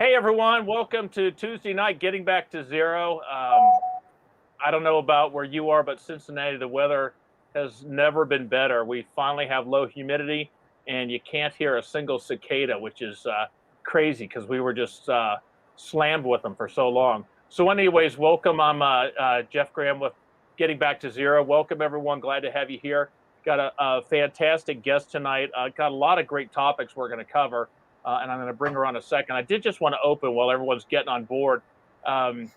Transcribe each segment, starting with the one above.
Hey everyone, welcome to Tuesday night, Getting Back to Zero. I don't know about where you are, but Cincinnati, the weather has never been better. We finally have low humidity and you can't hear a single cicada, which is crazy because we were just slammed with them for so long. So anyways, welcome. I'm Jeff Graham with Getting Back to Zero. Welcome everyone, glad to have you here. Got a fantastic guest tonight. Got a lot of great topics we're going to cover. And I'm going to bring her on a second. I did just want to open while everyone's getting on board. In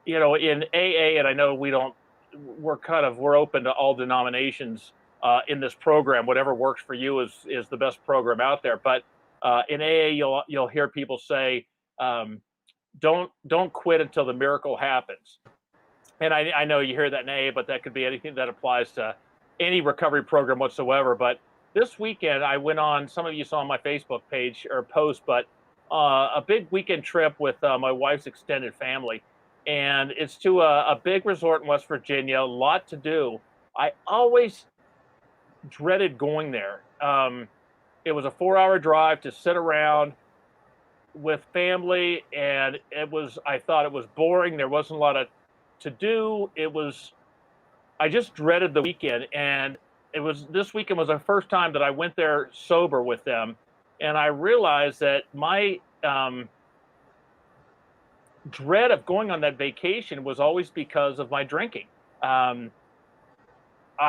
AA, and I know we're open to all denominations in this program. Whatever works for you is the best program out there. But in AA, you'll hear people say, don't quit until the miracle happens. And I know you hear that in AA, but that could be anything that applies to any recovery program whatsoever. But this weekend, I went on, some of you saw on my Facebook page or post, but a big weekend trip with my wife's extended family. And it's to a big resort in West Virginia, a lot to do. I always dreaded going there. It was a 4-hour drive to sit around with family, and I thought it was boring. There wasn't a lot to do. I just dreaded the weekend, and this weekend was the first time that I went there sober with them. And I realized that my dread of going on that vacation was always because of my drinking. I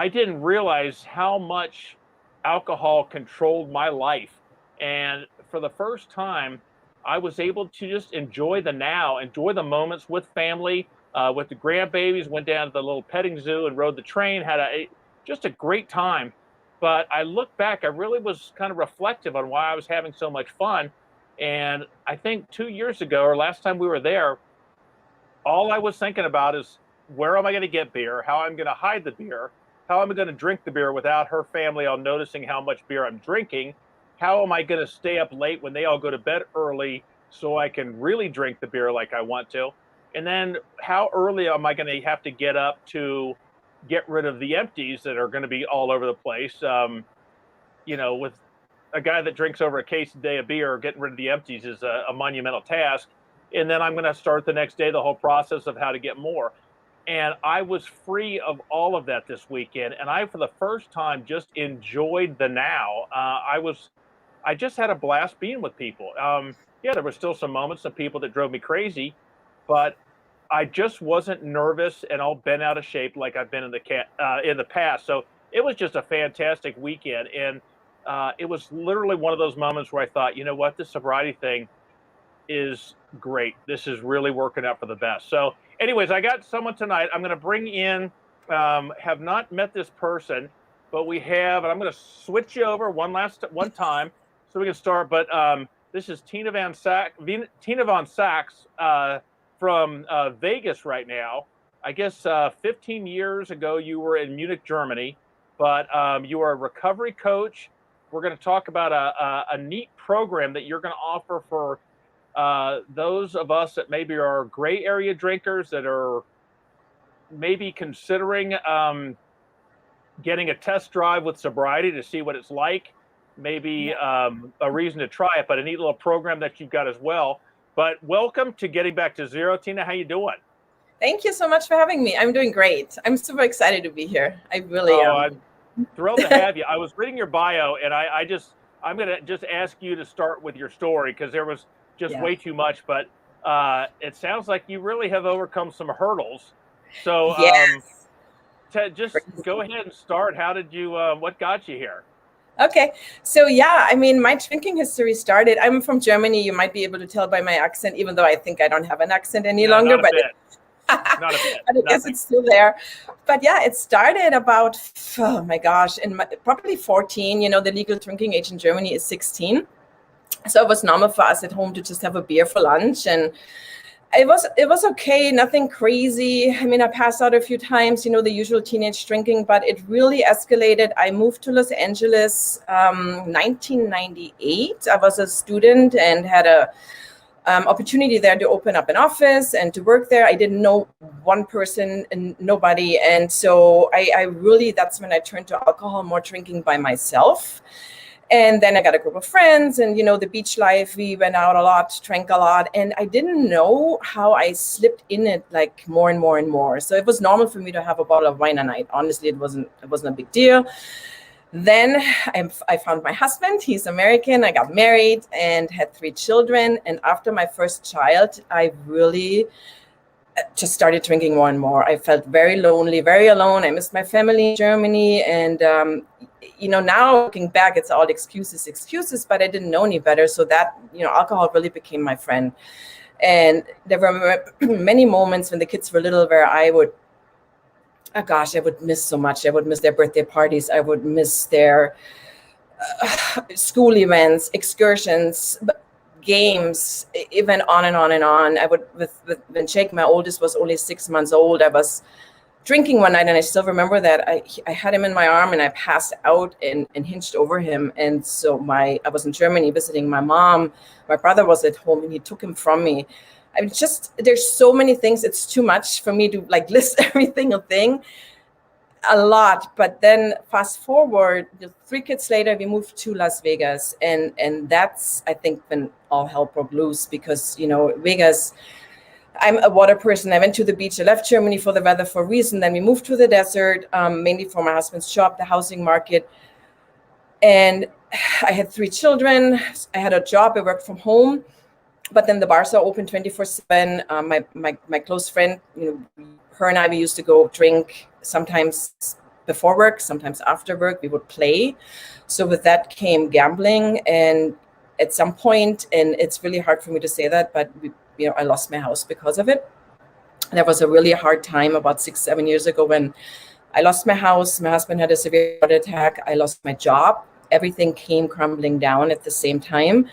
didn't realize how much alcohol controlled my life. And for the first time, I was able to just enjoy the now, enjoy the moments with family, with the grandbabies, went down to the little petting zoo and rode the train, had just a great time. But I look back, I really was kind of reflective on why I was having so much fun. And I think 2 years ago, or last time we were there, all I was thinking about is, where am I going to get beer? How I'm going to hide the beer? How am I going to drink the beer without her family all noticing how much beer I'm drinking? How am I going to stay up late when they all go to bed early so I can really drink the beer like I want to? And then how early am I going to have to get up to get rid of the empties that are going to be all over the place? With a guy that drinks over a case a day of beer, getting rid of the empties is a monumental task. And then I'm going to start the next day the whole process of how to get more. And I was free of all of that this weekend. And I, for the first time, just enjoyed the now. I just had a blast being with people. There were still some moments of people that drove me crazy, but I just wasn't nervous and all bent out of shape like I've been in the past. So it was just a fantastic weekend. And it was literally one of those moments where I thought, you know what, this sobriety thing is great. This is really working out for the best. So anyways, I got someone tonight. I'm going to bring in, have not met this person, but we have, and I'm going to switch you over one time so we can start. But this is Tina Von Sachs from Vegas right now. I guess 15 years ago, you were in Munich, Germany, but you are a recovery coach. We're going to talk about a neat program that you're going to offer for those of us that maybe are gray area drinkers that are maybe considering getting a test drive with sobriety to see what it's like. Maybe a reason to try it, but a neat little program that you've got as well. But welcome to Getting Back to Zero. Tina, how you doing? Thank you so much for having me. I'm doing great. I'm super excited to be here. I really am. I'm thrilled to have you. I was reading your bio, and I'm going to just ask you to start with your story because there was just way too much. But it sounds like you really have overcome some hurdles. So yes. Just go ahead and start. How did you, what got you here? Okay. So, my drinking history started, I'm from Germany. You might be able to tell by my accent, even though I think I don't have an accent any longer. Not a bit. Not a bit. But I guess it's still there. But it started about, probably 14. The legal drinking age in Germany is 16. So it was normal for us at home to just have a beer for lunch. And it was okay, nothing crazy. I passed out a few times, the usual teenage drinking, but it really escalated. I moved to Los Angeles, 1998. I was a student and had a opportunity there to open up an office and to work there. I didn't know one person and nobody. And so I really, that's when I turned to alcohol, more drinking by myself. And then I got a group of friends, and the beach life, we went out a lot, drank a lot, and I didn't know how I slipped in it like more and more and more. So it was normal for me to have a bottle of wine a night. Honestly, it wasn't a big deal. Then I found my husband. He's American. I got married and had 3 children. And after my first child, I really just started drinking more and more. I felt very lonely, very alone. I missed my family in Germany. And, now looking back, it's all excuses, but I didn't know any better. So that, alcohol really became my friend. And there were many moments when the kids were little where I would miss so much. I would miss their birthday parties. I would miss their school events, excursions, games. It went on and on and on. I would, when Jake, my oldest, was only 6 months old, I was drinking one night, and I still remember that I had him in my arm, and I passed out and hinged over him. And so I was in Germany visiting my mom. My brother was at home, and he took him from me. I mean, there's so many things. It's too much for me to list every single thing. A lot. But then fast forward, 3 kids later, we moved to Las Vegas, and that's, I think, when all hell broke loose, because Vegas, I'm a water person. I went to the beach. I left Germany for the weather for a reason. Then we moved to the desert, mainly for my husband's job, the housing market. And I had 3 children. I had a job. I worked from home. But then the bars are open 24/7. My close friend, her and I, we used to go drink sometimes before work, sometimes after work. We would play. So with that came gambling. And at some point, and it's really hard for me to say that, but I lost my house because of it. That was a really hard time about 6-7 years ago when I lost my house. My husband had a severe heart attack. I lost my job. Everything came crumbling down at the same time.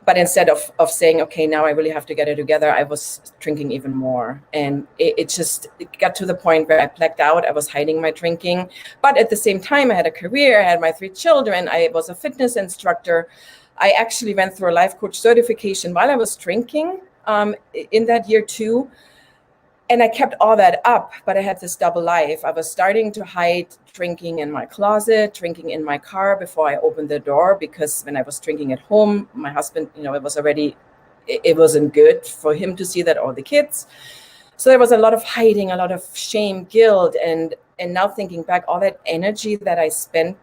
But instead of saying, okay, now I really have to get it together, I was drinking even more. And it got to the point where I blacked out. I was hiding my drinking. But at the same time, I had a career. I had my 3 children. I was a fitness instructor. I actually went through a life coach certification while I was drinking in that year too. And I kept all that up, but I had this double life. I was starting to hide drinking in my closet, drinking in my car before I opened the door, because when I was drinking at home, my husband, it wasn't good for him to see that, or the kids. So there was a lot of hiding, a lot of shame, guilt. And now thinking back, all that energy that I spent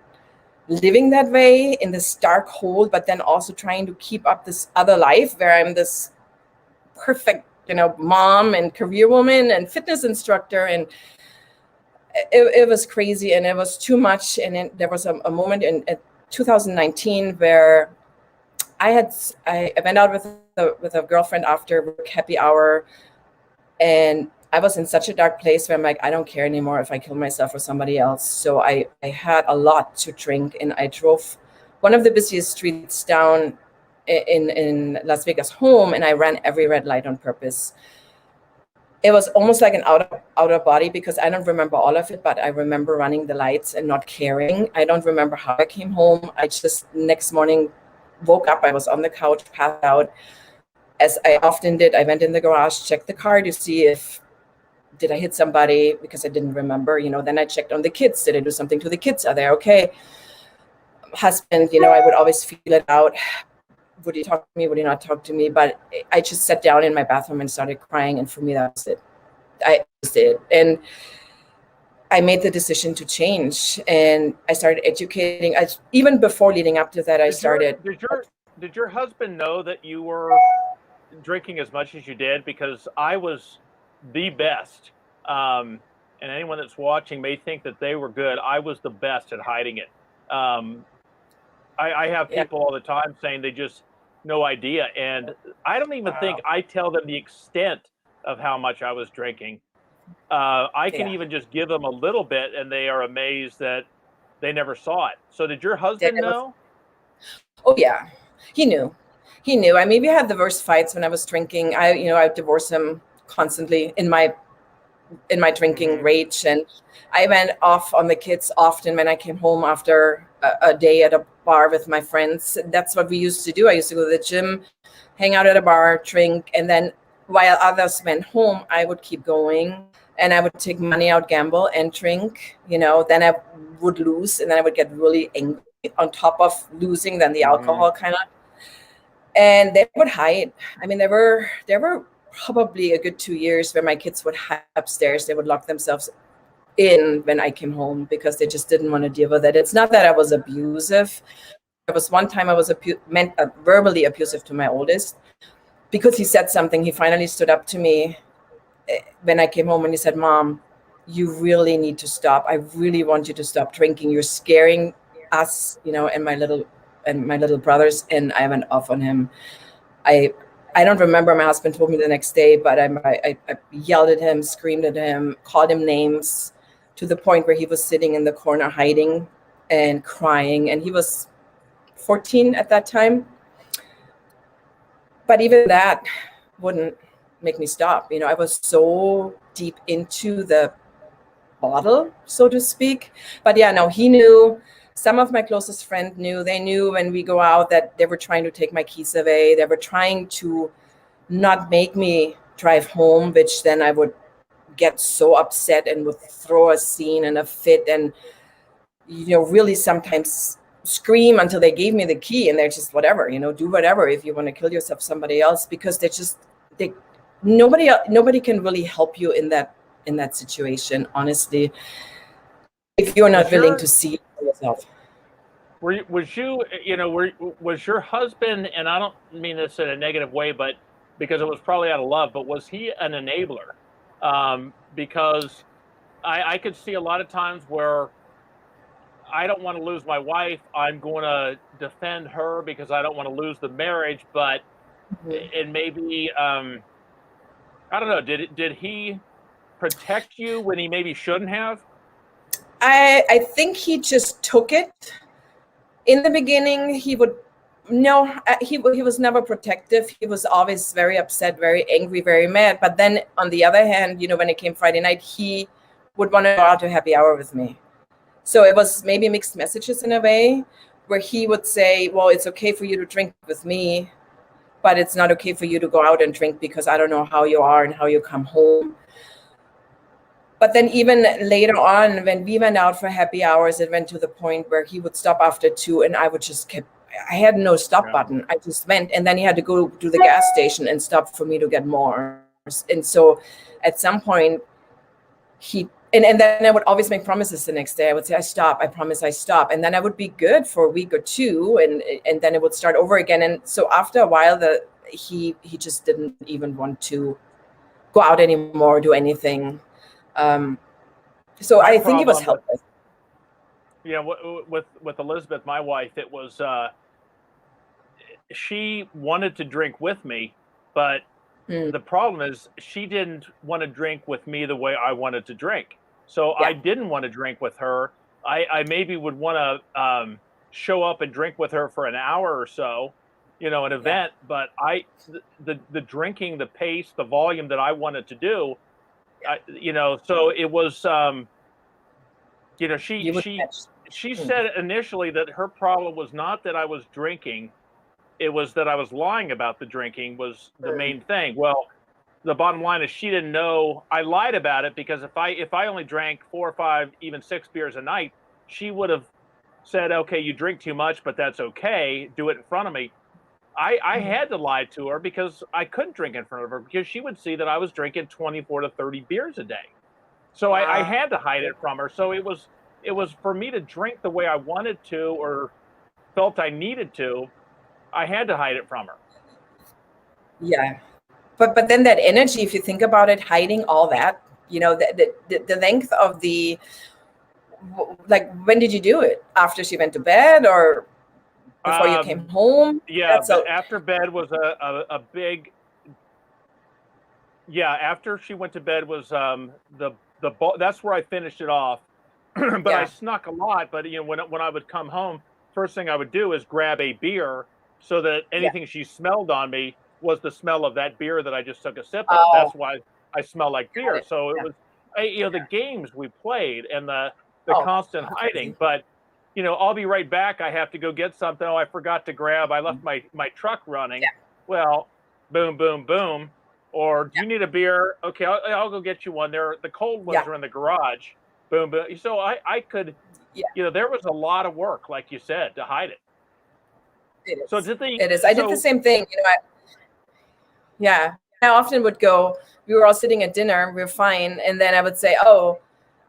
living that way in this dark hole, but then also trying to keep up this other life where I'm this perfect mom and career woman and fitness instructor, and it was crazy, and it was too much. And then there was a moment in 2019 where I went out with a girlfriend after work, happy hour, and I was in such a dark place where I'm like, I don't care anymore if I kill myself or somebody else. So I had a lot to drink, and I drove one of the busiest streets down in Las Vegas home, and I ran every red light on purpose. It was almost like an out of body, because I don't remember all of it, but I remember running the lights and not caring. I don't remember how I came home. I just next morning woke up. I was on the couch, passed out. As I often did, I went in the garage, checked the car to see did I hit somebody, because I didn't remember. Then I checked on the kids. Did I do something to the kids? Are they okay? Husband, I would always feel it out. Would he talk to me? Would he not talk to me? But I just sat down in my bathroom and started crying. And for me, that was it. I just did. And I made the decision to change. And I started educating. Even before leading up to that, I started. Did your husband know that you were drinking as much as you did? Because I was the best. And anyone that's watching may think that they were good. I was the best at hiding it. I have people all the time saying they just no idea. And I don't even think I tell them the extent of how much I was drinking. I can even just give them a little bit, and they are amazed that they never saw it. So did your husband know? Oh, yeah. He knew. I mean, we had the worst fights when I was drinking. I divorced him constantly in my drinking rage, and I went off on the kids often when I came home after a day at a bar with my friends. That's what we used to do. I used to go to the gym, hang out at a bar, drink, and then while others went home, I would keep going, and I would take money out, gamble, and drink. Then I would lose, and then I would get really angry on top of losing than the alcohol kind of. And they would hide. I mean, there were probably a good 2 years where my kids would hide upstairs. They would lock themselves in when I came home because they just didn't want to deal with it. It's not that I was abusive. There was one time I was verbally abusive to my oldest because he said something. He finally stood up to me when I came home and he said, "Mom, you really need to stop. I really want you to stop drinking. You're scaring us, and my little brothers." And I went off on him. I don't remember. My husband told me the next day, but I yelled at him, screamed at him, called him names, to the point where he was sitting in the corner hiding and crying. And he was 14 at that time. But even that wouldn't make me stop. I was so deep into the bottle, so to speak. But yeah, no, he knew. Some of my closest friends knew. They knew when we go out that they were trying to take my keys away. They were trying to not make me drive home, which then I would get so upset and would throw a scene and a fit and, really sometimes scream until they gave me the key and they're just whatever, do whatever if you want to kill yourself, somebody else, because nobody can really help you in that situation, honestly, if you're not willing to see it for yourself. Was your husband, and I don't mean this in a negative way, but because it was probably out of love, but was he an enabler? Because I could see a lot of times where I don't want to lose my wife. I'm going to defend her because I don't want to lose the marriage. But and maybe I don't know. Did he protect you when he maybe shouldn't have? I think he just took it. In the beginning, he was never protective. He was always very upset, very angry, very mad. But then on the other hand, when it came Friday night, he would want to go out to happy hour with me. So it was maybe mixed messages in a way, where he would say, well, it's okay for you to drink with me, but it's not okay for you to go out and drink because I don't know how you are and how you come home. But then even later on, when we went out for happy hours, it went to the point where he would stop after 2 and I would just I had no stop button. I just went, and then he had to go to the gas station and stop for me to get more. And so at some point and then I would always make promises the next day. I would say, I stop, I promise I stop. And then I would be good for a week or two and then it would start over again. And so after a while he just didn't even want to go out anymore, do anything. So I think it was helpful. With Elizabeth, my wife, it was she wanted to drink with me, but the problem is she didn't want to drink with me the way I wanted to drink. So I didn't want to drink with her. I maybe would want to show up and drink with her for an hour or so, an event. But the drinking, the pace, the volume that I wanted to do, so it was, she said initially that her problem was not that I was drinking. It was that I was lying about the drinking was the main thing. Well, the bottom line is she didn't know I lied about it, because if I only drank 4 or 5, even 6 beers a night, she would have said, okay, you drink too much, but that's okay. Do it in front of me. I had to lie to her because I couldn't drink in front of her, because she would see that I was drinking 24 to 30 beers a day. So I had to hide it from her. So it was for me to drink the way I wanted to or felt I needed to, I had to hide it from her. Yeah. But then that energy, if you think about it, hiding all that, the length of when did you do it? After she went to bed or before you came home? Yeah, after bed was a big. Yeah, after she went to bed was that's where I finished it off. But I snuck a lot. But when I would come home, first thing I would do is grab a beer, so that anything she smelled on me was the smell of that beer that I just took a sip of. That's why I smell like beer. So it was, the games we played and the constant hiding. But I'll be right back. I have to go get something. Oh, I forgot to grab. I left my truck running. Yeah. Well, boom, boom, boom. Or do you need a beer? Okay, I'll go get you one. The cold ones are in the garage. Boom, boom. So I could there was a lot of work, like you said, to hide it. It is. So did they? It is. I did the same thing. I often would go. We were all sitting at dinner. We were fine, and then I would say, "Oh,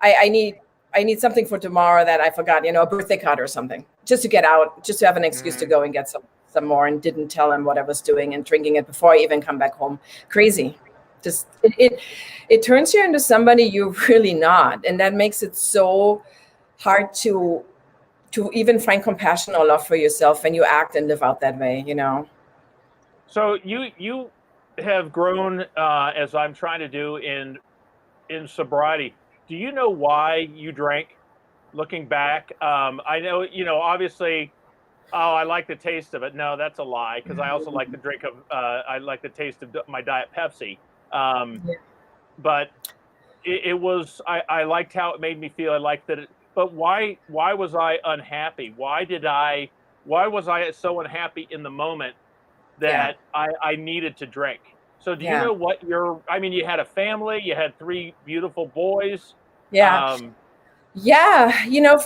I need something for tomorrow that I forgot. A birthday card or something, just to get out, just to have an excuse to go and get some more." And didn't tell him what I was doing and drinking it before I even come back home. Crazy. Just it turns you into somebody you're really not, and that makes it so hard to even find compassion or love for yourself when you act and live out that way. So you have grown as I'm trying to do in sobriety. Do you know why you drank? Looking back, I know obviously. Oh, I like the taste of it. No, that's a lie, because I also like the drink of. I like the taste of my Diet Pepsi. But it was. I liked how it made me feel. I liked that. But why was I unhappy? Why was I so unhappy in the moment that I needed to drink? So do you know what you had a family, you had 3 beautiful boys. For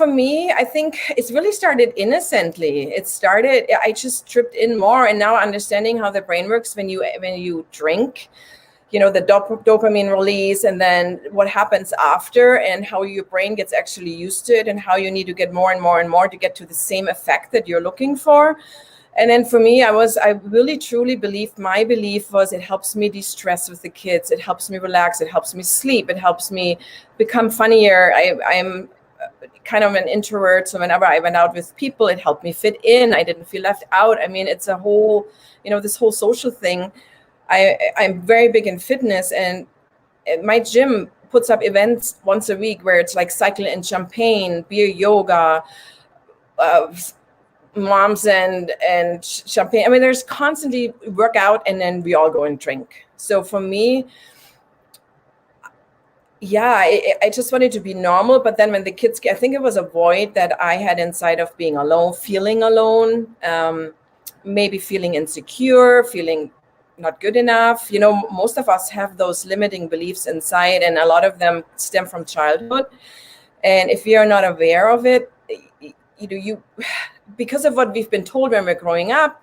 me, I think it's really started innocently. I just tripped in more, and now understanding how the brain works when you drink, the dopamine release, and then what happens after, and how your brain gets actually used to it, and how you need to get more and more and more to get to the same effect that you're looking for. And then for me, I really truly believe, my belief was, it helps me de-stress with the kids. It helps me relax. It helps me sleep. It helps me become funnier. I'm kind of an introvert. So whenever I went out with people, it helped me fit in. I didn't feel left out. I mean, it's a whole, this whole social thing. I'm very big in fitness, and my gym puts up events once a week where it's like cycle and champagne, beer yoga, moms and champagne. I mean, there's constantly workout, and then we all go and drink. So for me, I just wanted to be normal. But then when the kids, I think it was a void that I had inside of being alone, feeling alone, maybe feeling insecure, feeling not good enough. Most of us have those limiting beliefs inside, and a lot of them stem from childhood. And if we are not aware of it, because of what we've been told when we're growing up,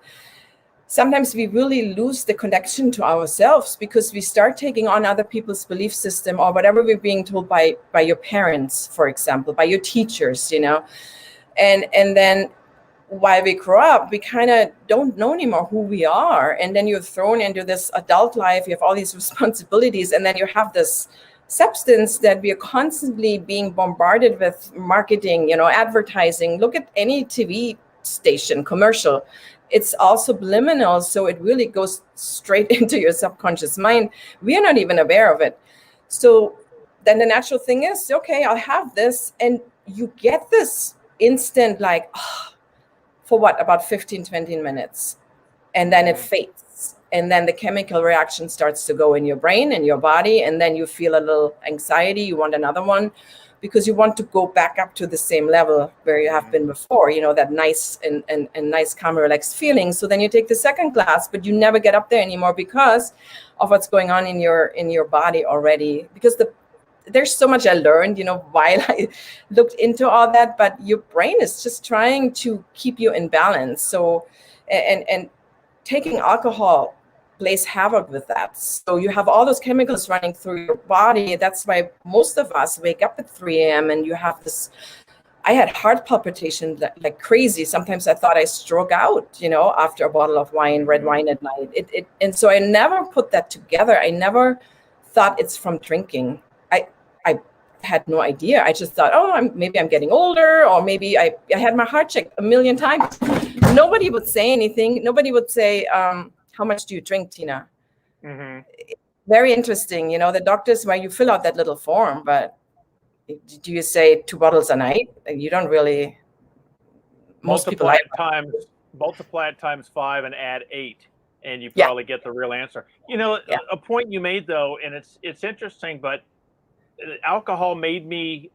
sometimes we really lose the connection to ourselves, because we start taking on other people's belief system, or whatever we're being told by your parents, for example, by your teachers, and then while we grow up, we kind of don't know anymore who we are. And then you're thrown into this adult life, you have all these responsibilities, and then you have this substance that we are constantly being bombarded with marketing, advertising. Look at any TV station commercial. It's all subliminal. So it really goes straight into your subconscious mind. We are not even aware of it. So then the natural thing is, okay, I'll have this. And you get this instant, like, for what, about 15, 20 minutes. And then it fades. And then the chemical reaction starts to go in your brain and your body. And then you feel a little anxiety. You want another one, because you want to go back up to the same level where you have been before, that nice and nice, calm, relaxed feeling. So then you take the second glass, but you never get up there anymore because of what's going on in your body already. Because there's so much I learned, while I looked into all that, but your brain is just trying to keep you in balance. So, and taking alcohol plays havoc with that. So you have all those chemicals running through your body. That's why most of us wake up at 3 a.m. and you have this. I had heart palpitation like crazy. Sometimes I thought I stroke out, after a bottle of wine, red wine at night. And so I never put that together. I never thought it's from drinking. I had no idea. I just thought, maybe I'm getting older, or maybe I had my heart checked a million times. Nobody would say anything. Nobody would say, how much do you drink, Tina? Mm-hmm. Very interesting. The doctors, where you fill out that little form, but do you say 2 bottles a night? You don't really. Multiply it times 5 and add 8, and you probably get the real answer. A point you made, though, and it's interesting, but alcohol made me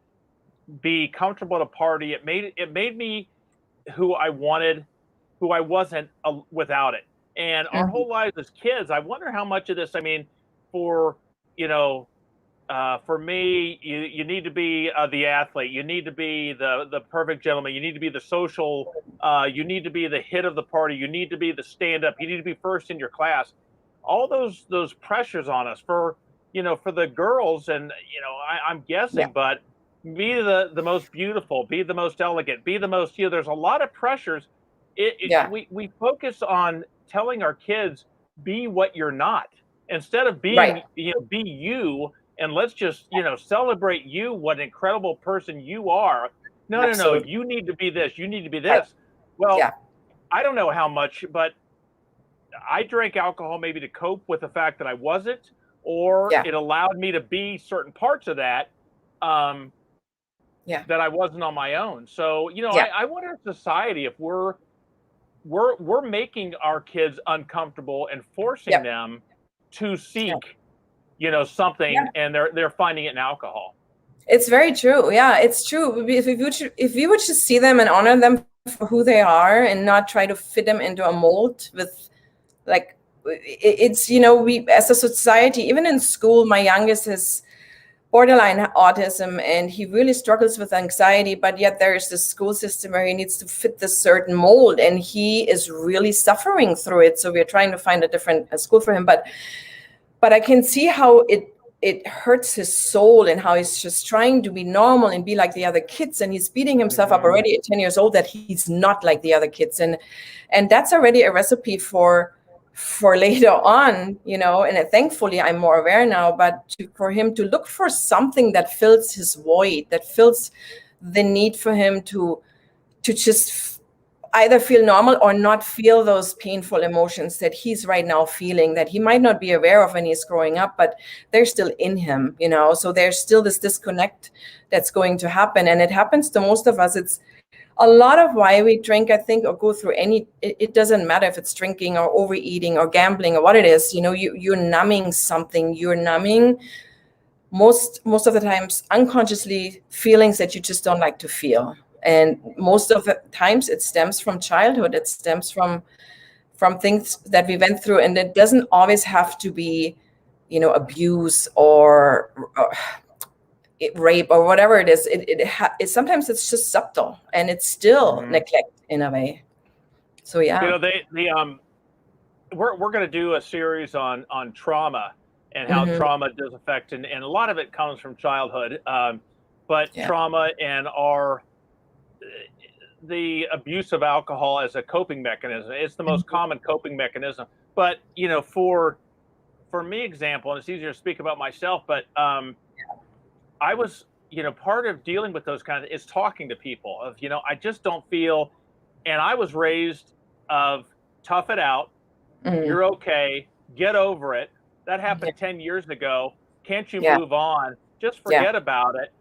be comfortable at a party. It made me who I wanted, who I wasn't without it. And our whole lives as kids, I wonder how much of this, for For me, you need to be the athlete. You need to be the perfect gentleman. You need to be the social. You need to be the hit of the party. You need to be the stand-up. You need to be first in your class. All those pressures on us for for the girls, and I'm guessing, but be the most beautiful, be the most elegant, be the most. There's a lot of pressures. We focus on telling our kids be what you're not instead of being be you. And let's just, celebrate you, what an incredible person you are. No, you need to be this. You need to be this. Well, I don't know how much, but I drank alcohol maybe to cope with the fact that I wasn't, or it allowed me to be certain parts of that, that I wasn't on my own. So, I wonder in society if we're making our kids uncomfortable and forcing them to seek something, and they're finding it in alcohol. It's very true. Yeah, it's true. If we would just see them and honor them for who they are and not try to fit them into a mold with, like, it's, we as a society, even in school, my youngest is borderline autism, and he really struggles with anxiety, but yet there is this school system where he needs to fit this certain mold, and he is really suffering through it. So we're trying to find a different school for him, but I can see how it hurts his soul, and how he's just trying to be normal and be like the other kids, and he's beating himself up already at 10 years old that he's not like the other kids, and that's already a recipe for later on, and thankfully I'm more aware now, but for him to look for something that fills his void, that fills the need for him to just either feel normal or not feel those painful emotions that he's right now feeling, that he might not be aware of when he's growing up, but they're still in him, so there's still this disconnect that's going to happen. And it happens to most of us. It's a lot of why we drink, I think, or go through it doesn't matter if it's drinking or overeating or gambling or what it is, you're numbing something. You're numbing most of the times unconsciously feelings that you just don't like to feel. And most of the times it stems from childhood. It stems from things that we went through. And it doesn't always have to be, abuse or rape or whatever it is. Sometimes it's just subtle, and it's still neglect in a way. So we're going to do a series on trauma and how trauma does affect, and a lot of it comes from childhood. But trauma and the abuse of alcohol as a coping mechanism. It's the most common coping mechanism. But, for me, example, and it's easier to speak about myself, but I was, part of dealing with those kinds is talking to people of, I just don't feel, and I was raised of tough it out. You're okay. Get over it. That happened 10 years ago. Can't you move on? Just forget about it.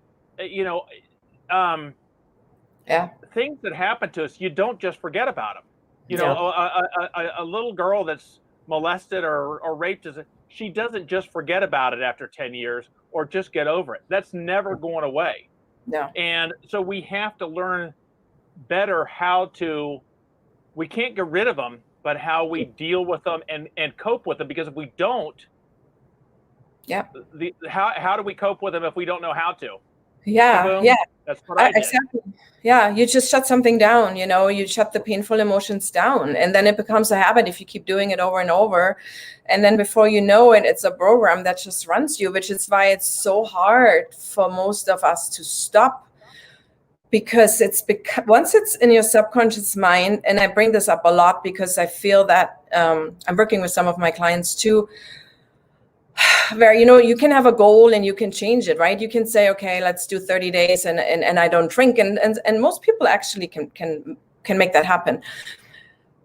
Things that happen to us, you don't just forget about them. A little girl that's molested or raped, she doesn't just forget about it after 10 years or just get over it. That's never going away. No. And so we have to learn better we can't get rid of them, but how we deal with them and cope with them. Because if we don't, how do we cope with them if we don't know how to? That's what I did. Exactly. You just shut something down, you shut the painful emotions down, and then it becomes a habit if you keep doing it over and over. And then before you know it, it's a program that just runs you, which is why it's so hard for most of us to stop, because once it's in your subconscious mind, and I bring this up a lot because I feel that I'm working with some of my clients too, where you can have a goal and you can change it, right? You can say, okay, let's do 30 days and I don't drink, and most people actually can make that happen.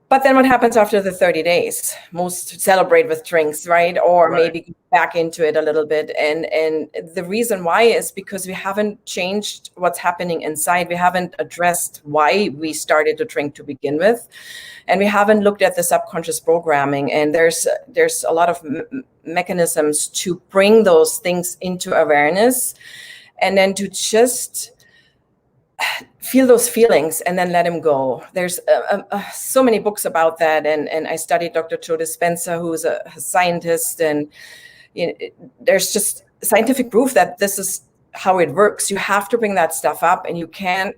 But then what happens after the 30 days? Most celebrate with drinks, right? Or maybe go back into it a little bit. And the reason why is because we haven't changed what's happening inside. We haven't addressed why we started to drink to begin with. And we haven't looked at the subconscious programming. And there's a lot of mechanisms to bring those things into awareness, and then to just feel those feelings and then let them go. There's so many books about that, and I studied Dr. Joe Dispenza, who's a scientist, and there's just scientific proof that this is how it works. You have to bring that stuff up, and you can't.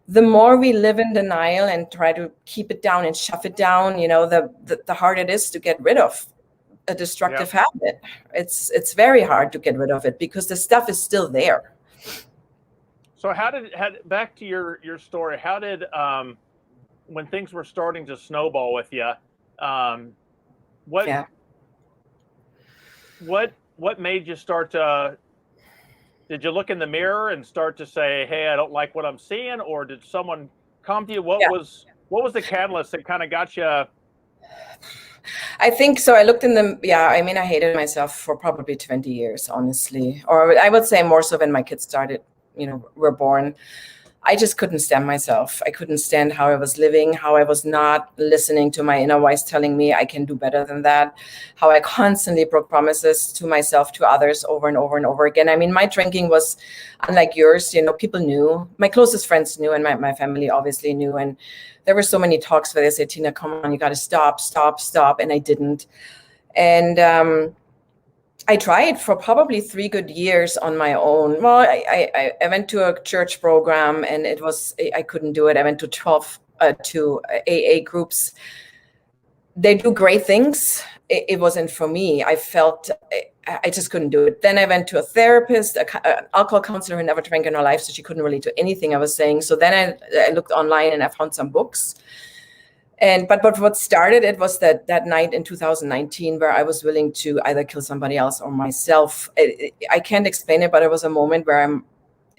The more we live in denial and try to keep it down and shove it down, the harder it is to get rid of a destructive habit. It's very hard to get rid of it because the stuff is still there. So back to your story, how did when things were starting to snowball with you, what made you start to, did you look in the mirror and start to say, hey, I don't like what I'm seeing, or did someone come to you? What was the catalyst that kind of got you? I think so. I looked in I hated myself for probably 20 years, honestly. Or I would say more so when my kids were born. I just couldn't stand myself. I couldn't stand how I was living, how I was not listening to my inner voice telling me I can do better than that, how I constantly broke promises to myself, to others over and over and over again. I mean, my drinking was unlike yours. People knew, my closest friends knew, and my family obviously knew. And there were so many talks where they said, Tina, come on, you got to stop. And I didn't. And I tried for probably 3 good years on my own. Well, I went to a church program, and I couldn't do it. I went to 12 to AA groups. They do great things. It wasn't for me. I felt I just couldn't do it. Then I went to a therapist, an alcohol counselor who never drank in her life, so she couldn't relate to anything I was saying. So then I looked online and I found some books. But what started it was that night in 2019 where I was willing to either kill somebody else or myself. I can't explain it, but it was a moment where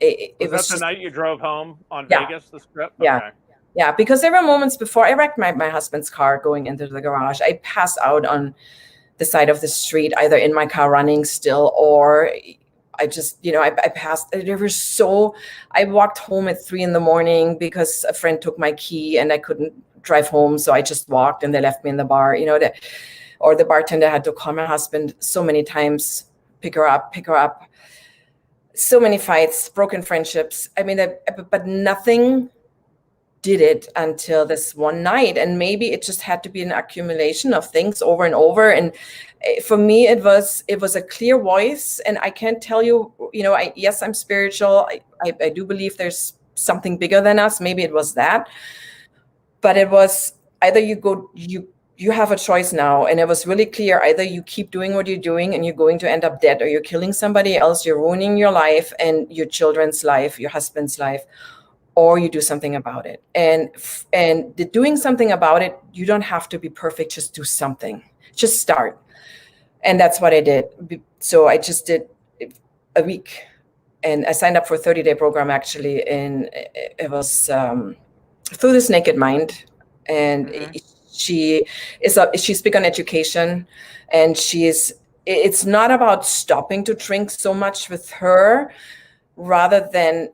Was that the night you drove home on Vegas, the trip? Yeah. Okay. Yeah, because there were moments before I wrecked my husband's car going into the garage. I passed out on the side of the street, either in my car running still, or I just, I passed. I walked home at 3 a.m. because a friend took my key and I couldn't drive home, so I just walked and they left me in the bar. Or the bartender had to call my husband so many times, pick her up. So many fights, broken friendships. I mean, but nothing did it until this one night, and maybe it just had to be an accumulation of things over and over. And for me, it was a clear voice, and I can't tell you, yes, I'm spiritual. I do believe there's something bigger than us. Maybe it was that. But it was either you have a choice now. And it was really clear, either you keep doing what you're doing and you're going to end up dead, or you're killing somebody else, you're ruining your life and your children's life, your husband's life, or you do something about it. And the doing something about it, you don't have to be perfect, just do something. Just start. And that's what I did. So I just did a week. And I signed up for a 30-day program, actually, and it was through This Naked Mind, and she's big on education, and it's not about stopping to drink so much with her, rather than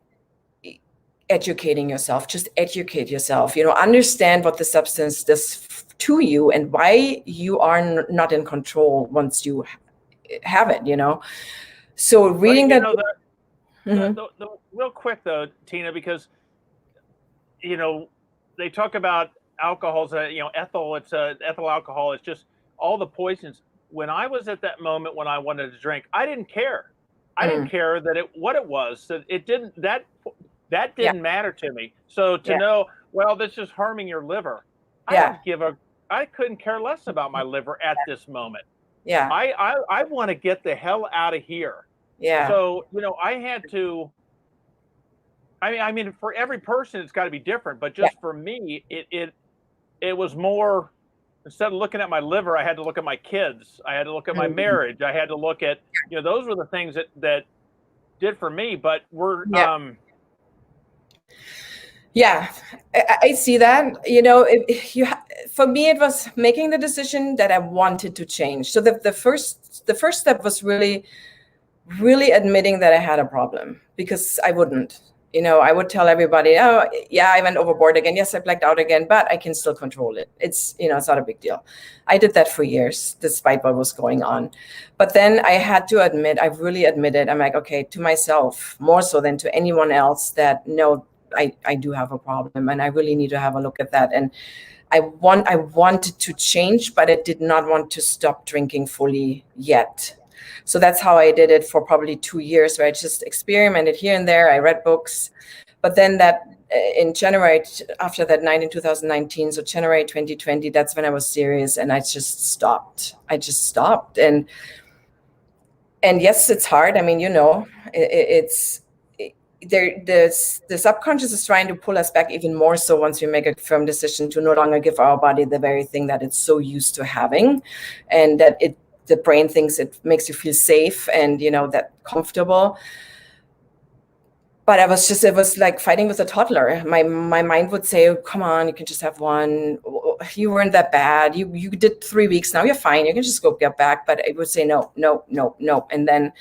educating yourself. Just educate yourself, understand what the substance does to you and why you are not in control once you have it, So reading real quick though, Tina, because they talk about alcohols, ethyl alcohol. It's just all the poisons. When I was at that moment when I wanted to drink, I didn't care. I didn't care what it was. So it didn't, that didn't matter to me. So to know, well, this is harming your liver. I couldn't care less about my liver at this moment. Yeah. I want to get the hell out of here. Yeah. So, I had to, I mean, for every person, it's got to be different. But just for me, it was more, instead of looking at my liver, I had to look at my kids. I had to look at my marriage. I had to look at, those were the things that did for me. But we're, I see that. For me, it was making the decision that I wanted to change. So the first step was really, really admitting that I had a problem, because I wouldn't. I would tell everybody, oh, yeah, I went overboard again. Yes, I blacked out again, but I can still control it. It's not a big deal. I did that for years, despite what was going on. But then I had to admit, I really admitted, I'm like, okay, to myself, more so than to anyone else, that no, I do have a problem, and I really need to have a look at that. And I wanted to change, but I did not want to stop drinking fully yet. So that's how I did it for probably 2 years, where I just experimented here and there. I read books, but then that in January, after that night in 2019, so January 2020, that's when I was serious, and I just stopped. And yes, it's hard. I mean, it's there. The subconscious is trying to pull us back even more. So once we make a firm decision to no longer give our body the very thing that it's so used to having, and that the brain thinks it makes you feel safe and that comfortable. But it was like fighting with a toddler. My mind would say, oh, come on, you can just have one. You weren't that bad. You did 3 weeks. Now you're fine. You can just go get back. But it would say, no, no, no, no. And then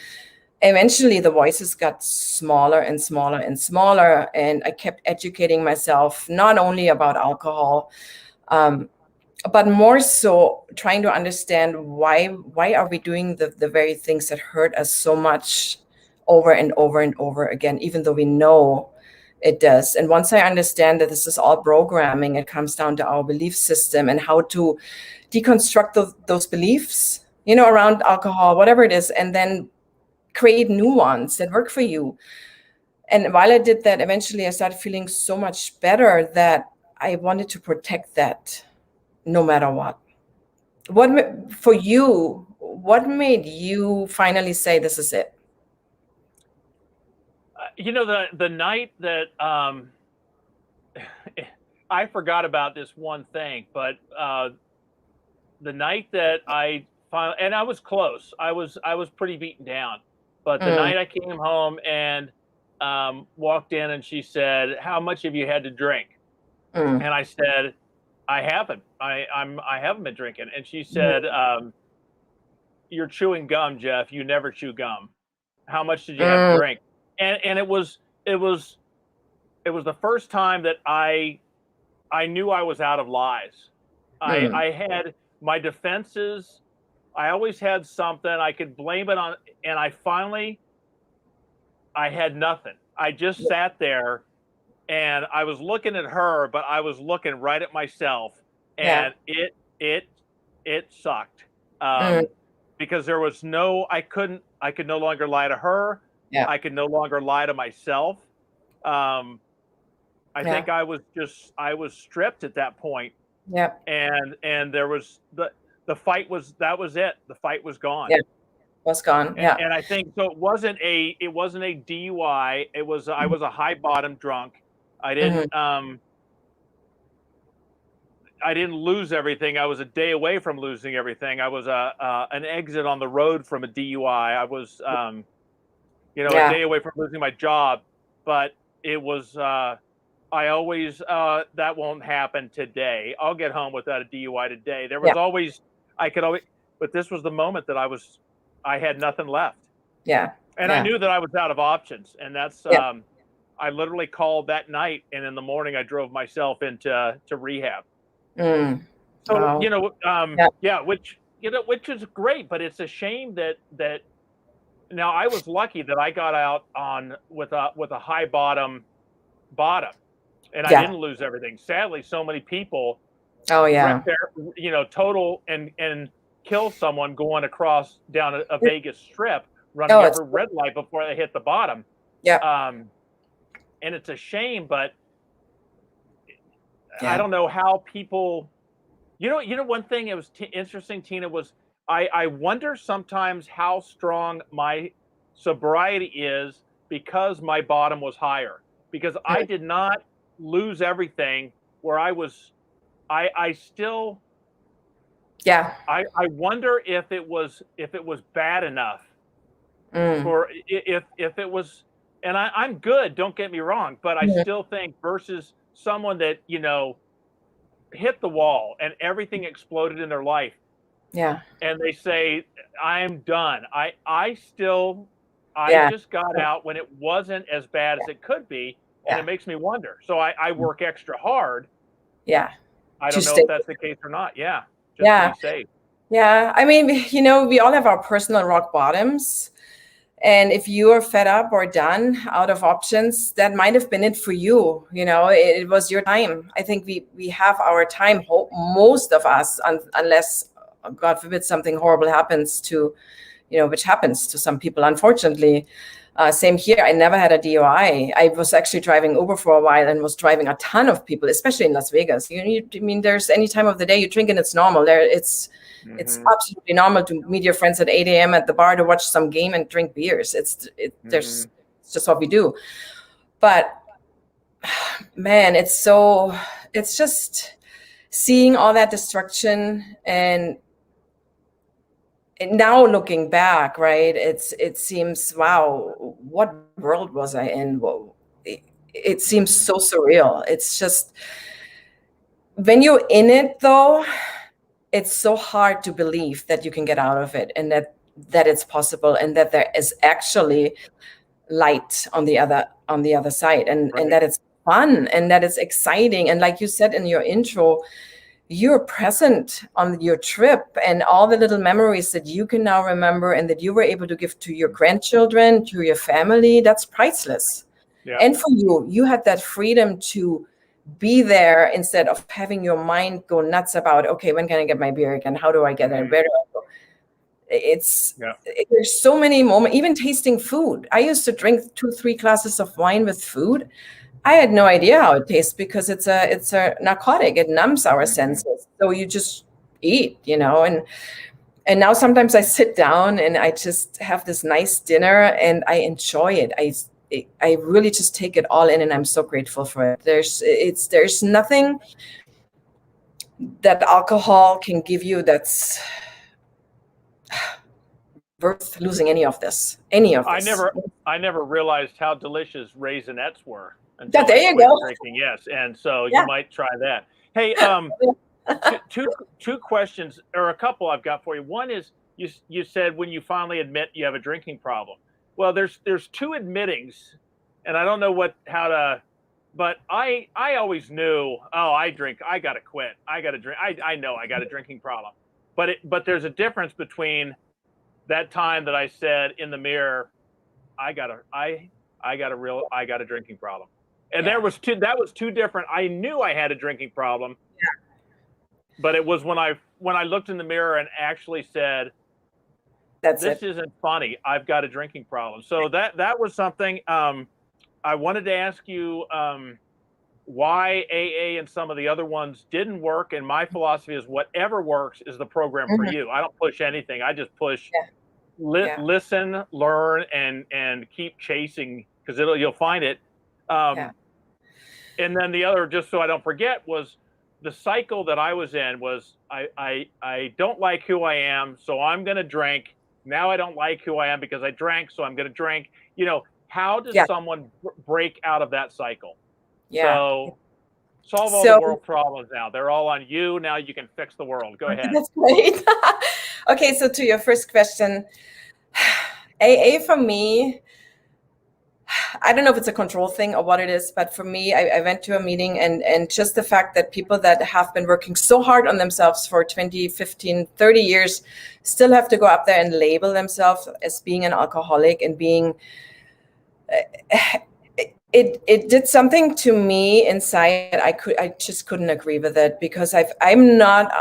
eventually the voices got smaller and smaller and smaller. And I kept educating myself, not only about alcohol, but more so trying to understand why are we doing the very things that hurt us so much over and over and over again, even though we know it does. And once I understand that this is all programming, it comes down to our belief system and how to deconstruct those beliefs, around alcohol, whatever it is, and then create new ones that work for you. And while I did that, eventually I started feeling so much better that I wanted to protect that no matter what. For you, what made you finally say this is it? The night that I forgot about this one thing, but the night that I finally, and I was close, I was pretty beaten down, but the night I came home and walked in and she said, "How much have you had to drink?" And I said, "I haven't. I haven't been drinking." And she said, "You're chewing gum, Jeff. You never chew gum. How much did you have to drink?" And it was the first time that I knew I was out of lies. I had my defenses. I always had something I could blame it on, and I had nothing. I just sat there, and I was looking at her, but I was looking right at myself, and it sucked because there was I could no longer lie to her. Yeah. I could no longer lie to myself. I think I was stripped at that point. Yeah. And there was the fight that was it. The fight was gone. Yeah. Was gone. Yeah. And I think so it wasn't a DUI. It was I was a high bottom drunk. I didn't I didn't lose everything. I was a day away from losing everything. I was an exit on the road from a DUI. I was a day away from losing my job, but it was, I always, that won't happen today. I'll get home without a DUI today. There was always, but this was the moment that I had nothing left. Yeah. And I knew that I was out of options. And that's, I literally called that night, and in the morning I drove myself into rehab. So, wow. which is great, but it's a shame that now I was lucky that I got out with a high bottom, and I didn't lose everything. Sadly, so many people, wreck their, total and kill someone going across down a Vegas strip, running every red light before they hit the bottom. Yeah. And it's a shame, but I don't know how people. One thing that was interesting, Tina, was I wonder sometimes how strong my sobriety is because my bottom was higher. Because I did not lose everything where I I still. Yeah. I wonder if it was bad enough for if it was, and I'm good, don't get me wrong, but I still think versus someone that, hit the wall and everything exploded in their life. Yeah. And they say, I'm done. I just got out when it wasn't as bad as it could be. And it makes me wonder. So I work extra hard. Yeah. I don't know if that's the case or not. Yeah. Just to be safe. Yeah. I mean, we all have our personal rock bottoms. And if you are fed up or done, out of options, that might have been it for you. It was your time. I think we have our time, most of us, unless, God forbid, something horrible happens to, which happens to some people, unfortunately. Same here. I never had a DUI. I was actually driving Uber for a while and was driving a ton of people, especially in Las Vegas. There's any time of the day you drink and it's normal. It's absolutely normal to meet your friends at 8 a.m. at the bar to watch some game and drink beers. It's just what we do. But man, it's just seeing all that destruction, and now looking back, right, it seems, wow, what world was I in? Well, it seems so surreal. It's just, when you're in it though, it's so hard to believe that you can get out of it, and that it's possible, and that there is actually light on the other side, and that it's fun, and that it's exciting. And like you said in your intro, you're present on your trip, and all the little memories that you can now remember and that you were able to give to your grandchildren, to your family, that's priceless. Yeah. And for you had that freedom to be there instead of having your mind go nuts about, okay, when can I get my beer again? How do I get it? Where do I go? There's so many moments, even tasting food. I used to drink 2-3 glasses of wine with food. I had no idea how it tastes, because it's a narcotic. It numbs our senses. So you just eat, and now sometimes I sit down and I just have this nice dinner and I enjoy it. I really just take it all in, and I'm so grateful for it. There's nothing that alcohol can give you that's worth losing any of this. I never realized how delicious Raisinets were. Yeah, there you go. Drinking, yes, and so you might try that. Hey, two questions, or a couple I've got for you. One is, you said when you finally admit you have a drinking problem. Well, there's two admittings, and I don't know but I always knew, I drink, I gotta quit, I gotta drink. I know I got a drinking problem, but there's a difference between that time that I said in the mirror, I got a drinking problem. And that was two different. I knew I had a drinking problem. Yeah. But it was when I looked in the mirror and actually said, this isn't funny. I've got a drinking problem. So that was something I wanted to ask you, why AA and some of the other ones didn't work. And my philosophy is, whatever works is the program for you. I don't push anything. I just push listen, learn, and keep chasing, because you'll find it. And then the other, just so I don't forget, was the cycle that I was in was, I don't like who I am, so I'm going to drink. Now I don't like who I am because I drank, so I'm going to drink. How does someone break out of that cycle? Yeah. So solve all the world problems now. They're all on you. Now you can fix the world. Go ahead. That's great. Okay, so to your first question, AA for me, I don't know if it's a control thing or what it is, but for me, I went to a meeting, and just the fact that people that have been working so hard on themselves for 20, 15, 30 years still have to go up there and label themselves as being an alcoholic and being, it did something to me inside. I just couldn't agree with it, because I'm not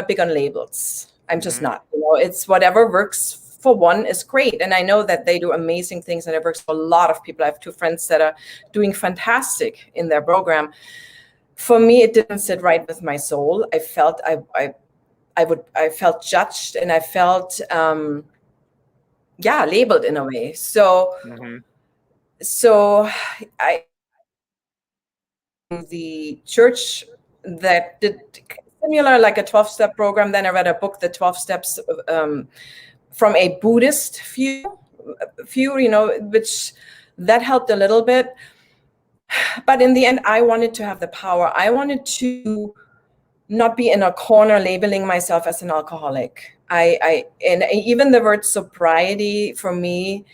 big on labels. I'm just not, it's whatever works for one is great. And I know that they do amazing things, and it works for a lot of people. I have 2 friends that are doing fantastic in their program. For me, it didn't sit right with my soul. I felt I felt judged, and I felt labeled in a way. So the church that did similar, like a 12-step program. Then I read a book, The 12 Steps, from a Buddhist view, which that helped a little bit. But in the end, I wanted to have the power. I wanted to not be in a corner labeling myself as an alcoholic. And even the word sobriety for me,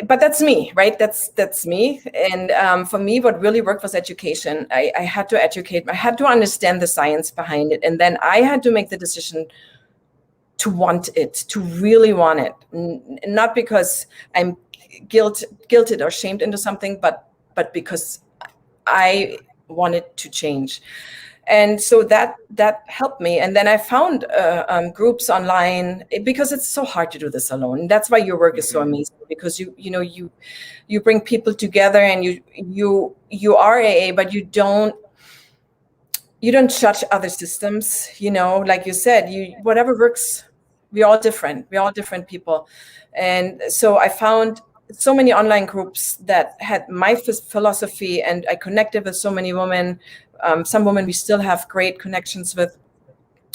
but that's me, right? That's me. And for me, what really worked was education. I had to educate. I had to understand the science behind it. And then I had to make the decision to want it, to really want it. Not because I'm guilted or shamed into something, but because I wanted to change. And so that helped me. And then I found groups online, because it's so hard to do this alone. That's why your work is so amazing, because you bring people together, and you are AA, but you don't judge other systems. Like you said, whatever works. We're all different people. And so I found so many online groups that had my philosophy, and I connected with so many women. Some women we still have great connections with.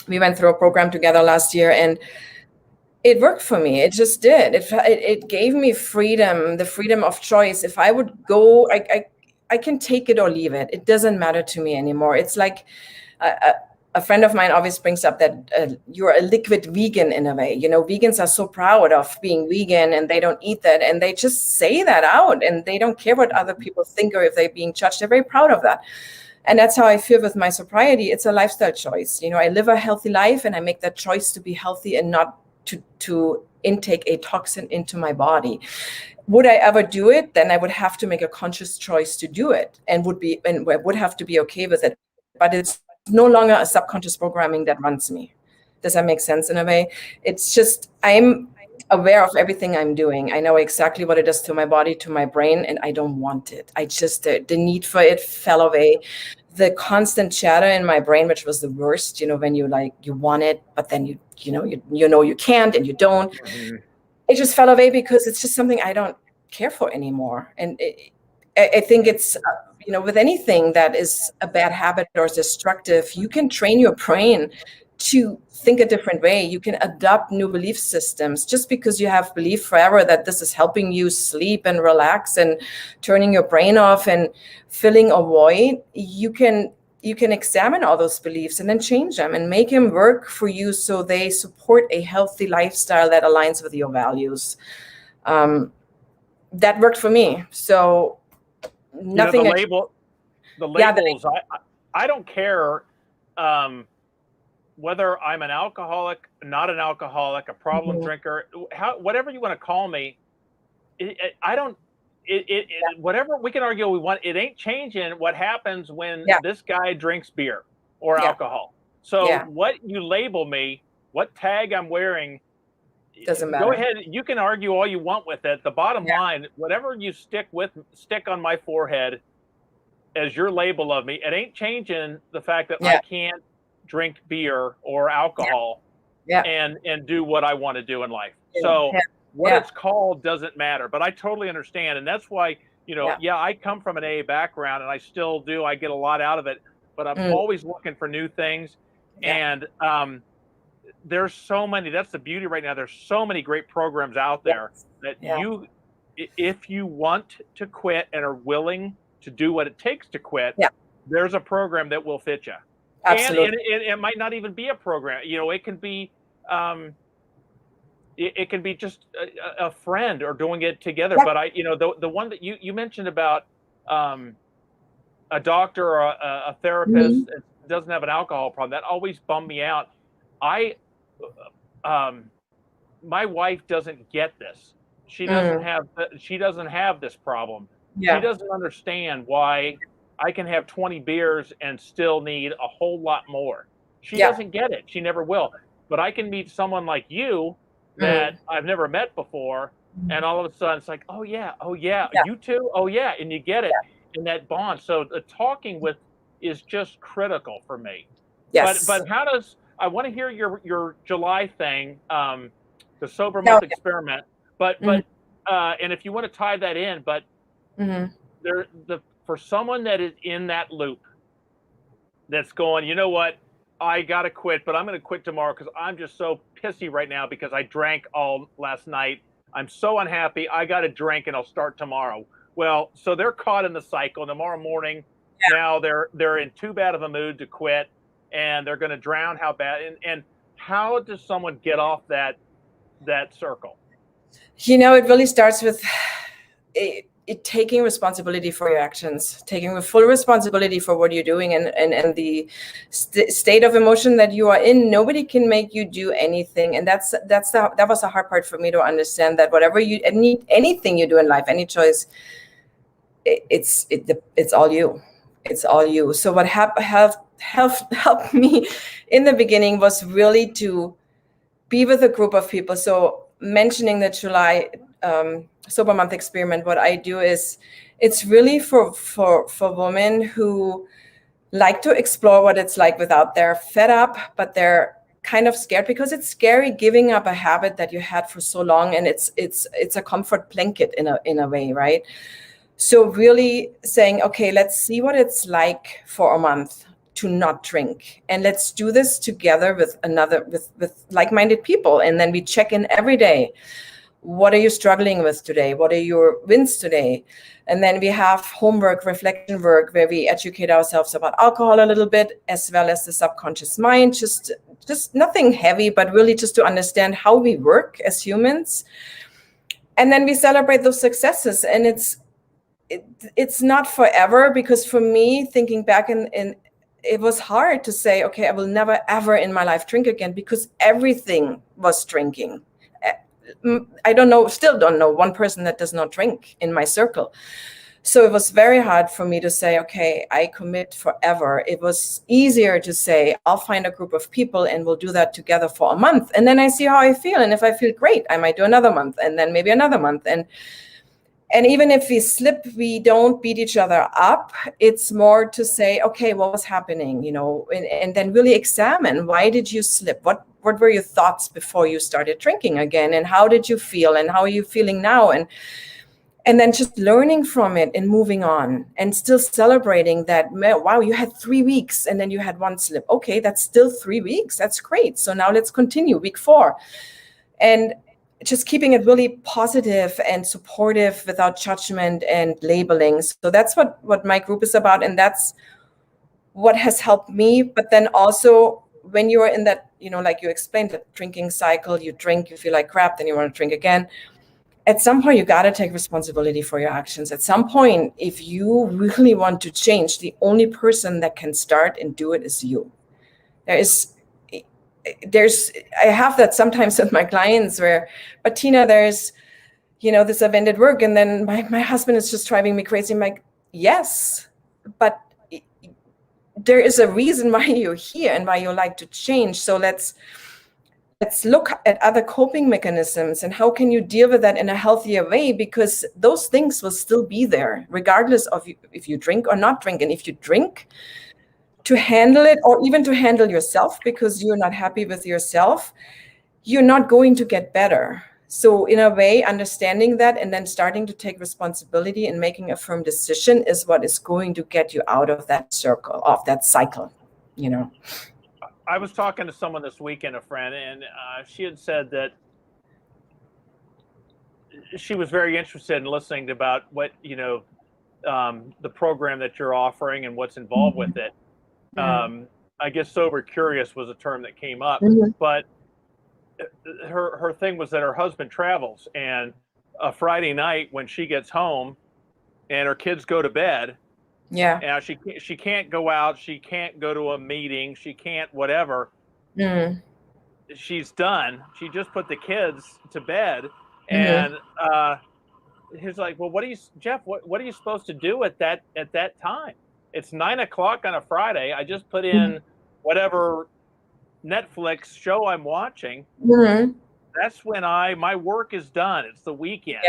We went through a program together last year, and it worked for me. It just did. It gave me freedom, the freedom of choice. If I would go, I can take it or leave it. It doesn't matter to me anymore. It's like a friend of mine always brings up that you're a liquid vegan in a way. Vegans are so proud of being vegan, and they don't eat that, and they just say that out, and they don't care what other people think or if they're being judged. They're very proud of that. And that's how I feel with my sobriety. It's a lifestyle choice. I live a healthy life, and I make that choice to be healthy and not to intake a toxin into my body. Would I ever do it? Then I would have to make a conscious choice to do it, and would have to be okay with it. But it's no longer a subconscious programming that runs me. Does that make sense in a way? It's just, I'm aware of everything I'm doing. I know exactly what it does to my body, to my brain, and I don't want it. I just, the need for it fell away. The constant chatter in my brain, which was the worst, when you want it, but then you can't, and you don't. It just fell away, because it's just something I don't care for anymore. And I think it's, with anything that is a bad habit or is destructive, you can train your brain to think a different way. You can adopt new belief systems. Just because you have belief forever that this is helping you sleep and relax and turning your brain off and filling a void, you can examine all those beliefs and then change them and make them work for you, so they support a healthy lifestyle that aligns with your values. That worked for me. So nothing. The labels. I don't care whether I'm an alcoholic, not an alcoholic, a problem drinker, whatever you want to call me. I don't. Whatever we can argue we want, it ain't changing what happens when this guy drinks beer or alcohol. So what you label me, what tag I'm wearing, doesn't matter. Go ahead. You can argue all you want with it. The bottom line, whatever you stick on my forehead as your label of me, it ain't changing the fact that I can't drink beer or alcohol and do what I want to do in life. So what it's called doesn't matter. But I totally understand. And that's why, I come from an AA background, and I still do. I get a lot out of it. But I'm always looking for new things. And there's so many. That's the beauty right now. There's so many great programs out there that if you want to quit and are willing to do what it takes to quit, there's a program that will fit you. Absolutely. And it might not even be a program. It can be it can be just a friend or doing it together. But the one that you mentioned about a doctor or a therapist that doesn't have an alcohol problem, that always bummed me out. My wife doesn't get this. She doesn't have this problem. She doesn't understand why I can have 20 beers and still need a whole lot more. She doesn't get it. She never will. But I can meet someone like you that I've never met before, and all of a sudden it's like, oh yeah, you too, oh yeah, and you get it in that bond. So the talking with is just critical for me. Yes. But how does, I want to hear your July thing, the sober month experiment. But and if you want to tie that in, but for someone that is in that loop, that's going, you know what, I gotta quit, but I'm gonna quit tomorrow because I'm just so pissy right now because I drank all last night. I'm so unhappy. I gotta drink and I'll start tomorrow. Well, so they're caught in the cycle. Tomorrow morning, now they're in too bad of a mood to quit, and they're going to drown. How bad? And how does someone get off that circle? It really starts with taking responsibility for your actions, taking full responsibility for what you're doing, and the state of emotion that you are in. Nobody can make you do anything, and that was the hard part for me to understand, that whatever anything you do in life, any choice, it's all you. It's all you. So what helped me in the beginning was really to be with a group of people. So mentioning the July sober month experiment, what I do is it's really for women who like to explore what it's like without they're fed up, but they're kind of scared because it's scary giving up a habit that you had for so long, and it's a comfort blanket in a way, right? So really saying, okay, let's see what it's like for a month to not drink, and let's do this together with like-minded people, and then we check in every day. What are you struggling with today? What are your wins today? And then we have homework, reflection work, where we educate ourselves about alcohol a little bit, as well as the subconscious mind, just nothing heavy, but really just to understand how we work as humans. And then we celebrate those successes. And it's not forever, because for me, thinking back in it was hard to say, okay, I will never ever in my life drink again, because everything was drinking. Still don't know one person that does not drink in my circle. So it was very hard for me to say, okay, I commit forever. It was easier to say, I'll find a group of people and we'll do that together for a month. And then I see how I feel. And if I feel great, I might do another month, and then maybe another month. And even if we slip, we don't beat each other up. It's more to say, okay, what was happening, and then really examine, why did you slip? What were your thoughts before you started drinking again? And how did you feel? And how are you feeling now? And then just learning from it and moving on, and still celebrating that, wow, you had 3 weeks and then you had one slip. Okay, that's still 3 weeks. That's great. So now let's continue week 4. And just keeping it really positive and supportive without judgment and labeling. So that's what my group is about. And that's what has helped me. But then also when you are in that, like you explained, the drinking cycle, you drink, you feel like crap, then you want to drink again. At some point, you got to take responsibility for your actions. At some point, if you really want to change, the only person that can start and do it is you. I have that sometimes with my clients but Tina, there's, this event at work, and then my husband is just driving me crazy. I'm like, yes, but there is a reason why you're here and why you like to change. So let's look at other coping mechanisms and how can you deal with that in a healthier way, because those things will still be there regardless of if you drink or not drink. And if you drink, to handle it, or even to handle yourself because you're not happy with yourself, you're not going to get better. So in a way, understanding that and then starting to take responsibility and making a firm decision is what is going to get you out of that circle, of that cycle, I was talking to someone this weekend, a friend, and she had said that she was very interested in listening about what, the program that you're offering and what's involved with it. I guess sober curious was a term that came up, but her thing was that her husband travels, and a Friday night when she gets home and her kids go to bed, and she can't go out, she can't go to a meeting, she can't whatever. She's done. She just put the kids to bed, and he's like, well, Jeff, what are you supposed to do at that time? It's 9 o'clock on a Friday. I just put in whatever Netflix show I'm watching. That's when my work is done. It's the weekend.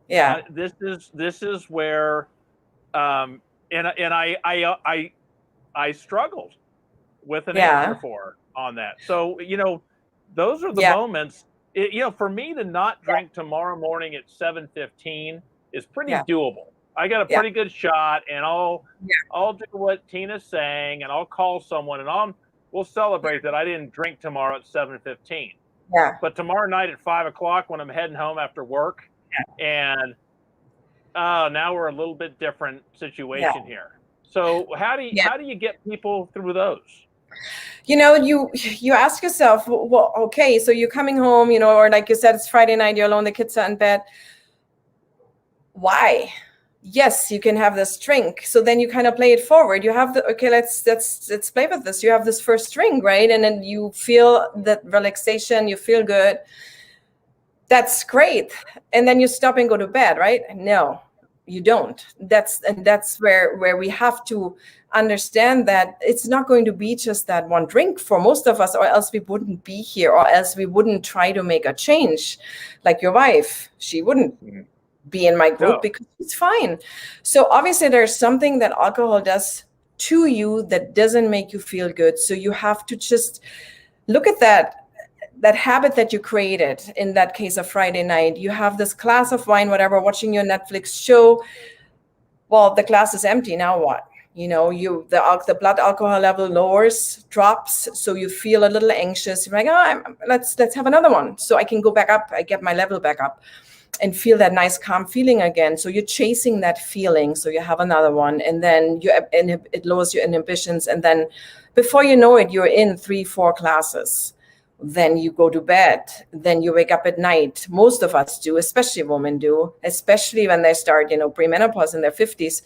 This is where, and I struggled with an answer for her on that. So those are the moments. For me to not drink tomorrow morning at 7:15 is pretty doable. I got a pretty good shot, and I'll do what Tina's saying, and I'll call someone, and we'll celebrate that I didn't drink tomorrow at 7:15. But tomorrow night at 5 o'clock when I'm heading home after work, and now we're a little bit different situation here. So how do you get people through those? You ask yourself, well, okay, so you're coming home, or like you said, it's Friday night, you're alone, the kids are in bed. Why? Yes, you can have this drink. So then you kind of play it forward. You have let's play with this. You have this first drink, right? And then you feel that relaxation, you feel good. That's great. And then you stop and go to bed, right? No. You don't. That's where we have to understand that it's not going to be just that one drink for most of us, or else we wouldn't be here, or else we wouldn't try to make a change. Like your wife, she wouldn't be in my group because it's fine. So obviously there's something that alcohol does to you that doesn't make you feel good. So you have to just look at that habit that you created. In that case of Friday night, you have this glass of wine, whatever, watching your Netflix show. Well, the glass is empty. Now what? The blood alcohol level drops, so you feel a little anxious. You're like, let's have another one, so I can go back up. I get my level back up, and feel that nice calm feeling again. So you're chasing that feeling. So you have another one, and then it lowers your inhibitions, and then before you know it, you're in 3-4 classes. Then you go to bed, then you wake up at night. Most of us do, especially women do, especially when they start, premenopause in their 50s.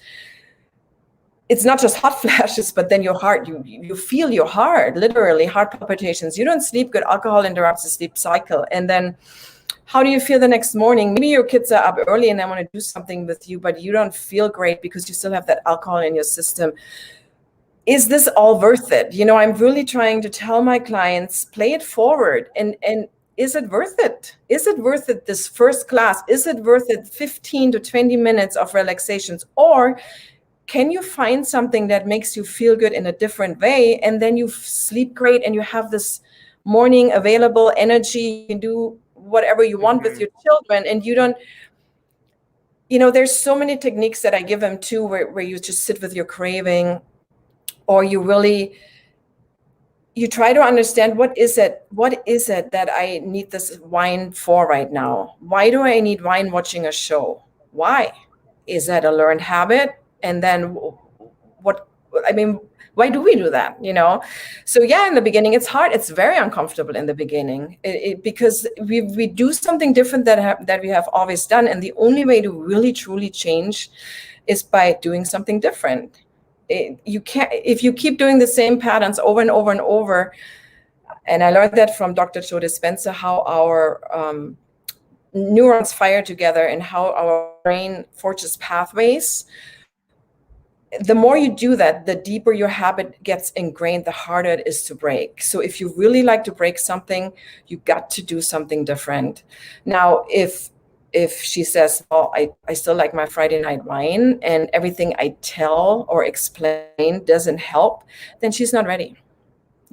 It's not just hot flashes, but then your heart, you feel your heart, literally heart palpitations. You don't sleep good. Alcohol interrupts the sleep cycle. And then how do you feel the next morning? Maybe your kids are up early and they want to do something with you, but you don't feel great because you still have that alcohol in your system. Is this all worth it? I'm really trying to tell my clients, play it forward. And is it worth it? Is it worth it, this first class? Is it worth it 15 to 20 minutes of relaxations? Or can you find something that makes you feel good in a different way? And then you sleep great and you have this morning available energy. You can do whatever you want with your children, and you don't, there's so many techniques that I give them too, where you just sit with your craving, or you try to understand what is it that I need this wine for right now? Why do I need wine watching a show? Why? Is that a learned habit? And then why do we do that? So yeah, in the beginning, it's hard. It's very uncomfortable in the beginning, because we do something different that we have always done. And the only way to really, truly change is by doing something different. You can't, if you keep doing the same patterns over and over and over. And I learned that from Dr. Joe Dispenza, how our neurons fire together and how our brain forges pathways. The more you do that, the deeper your habit gets ingrained, the harder it is to break. So if you really like to break something, you got to do something different. Now, if she says, well, I still like my Friday night wine, and everything I tell or explain doesn't help, then she's not ready.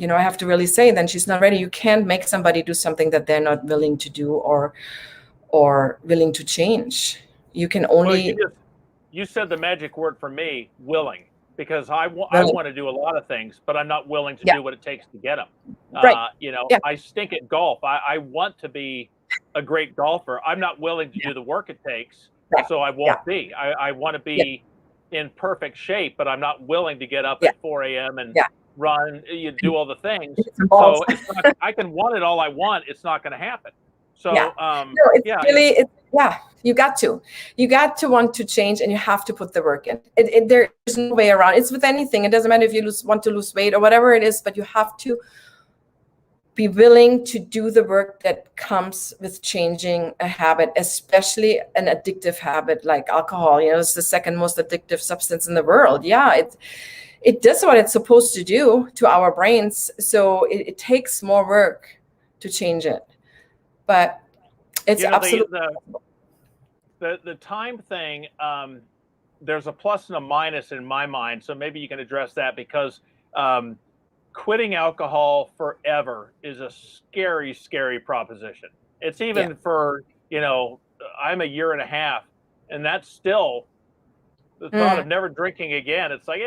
I have to really say, then she's not ready. You can't make somebody do something that they're not willing to do or willing to change. You can only... Well, you said the magic word for me, willing, because I want to do a lot of things, but I'm not willing to do what it takes to get them. Right. I stink at golf. I want to be a great golfer. I'm not willing to do the work it takes, so I won't be. I want to be in perfect shape, but I'm not willing to get up at 4 a.m. and run, you do all the things. So it's not, I can want it all I want. It's not going to happen. So you got to want to change, and you have to put the work in. There's no way around. It's with anything. It doesn't matter if you want to lose weight or whatever it is, but you have to be willing to do the work that comes with changing a habit, especially an addictive habit like alcohol. It's the second most addictive substance in the world. It does what it's supposed to do to our brains. So it takes more work to change it. But it's absolutely... The time thing, there's a plus and a minus in my mind. So maybe you can address that, because quitting alcohol forever is a scary, scary proposition. It's even for, I'm a year and a half, and that's still the thought of never drinking again. It's like,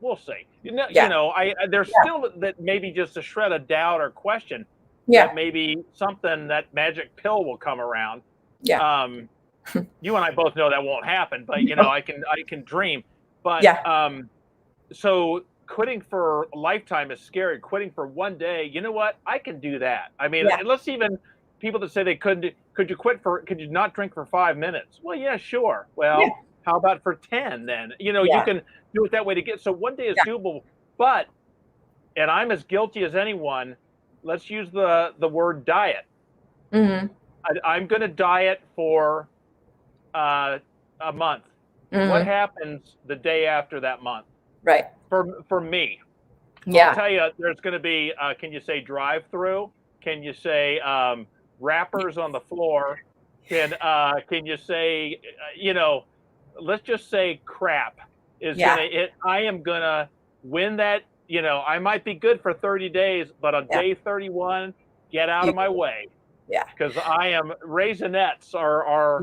we'll see. There's still that maybe just a shred of doubt or question that maybe that magic pill will come around. You and I both know that won't happen, but I can dream. But so quitting for a lifetime is scary. Quitting for one day, you know what? I can do that. I mean, unless even people that say they couldn't, could you not drink for 5 minutes? Well, yeah, sure. Well, how about for 10 then? You can do it that way to get. So one day is doable, but, and I'm as guilty as anyone. Let's use the word diet. I'm going to diet for a month, Mm-hmm. what happens the day after that month? Right. For me, Yeah. I'll tell you, there's going to be, can you say drive-through? Can you say wrappers on the floor? Can you say, let's just say crap is Yeah. I am going to win that, I might be good for 30 days, but on day 31, get out of my way. Yeah. Because I am, Raisinets are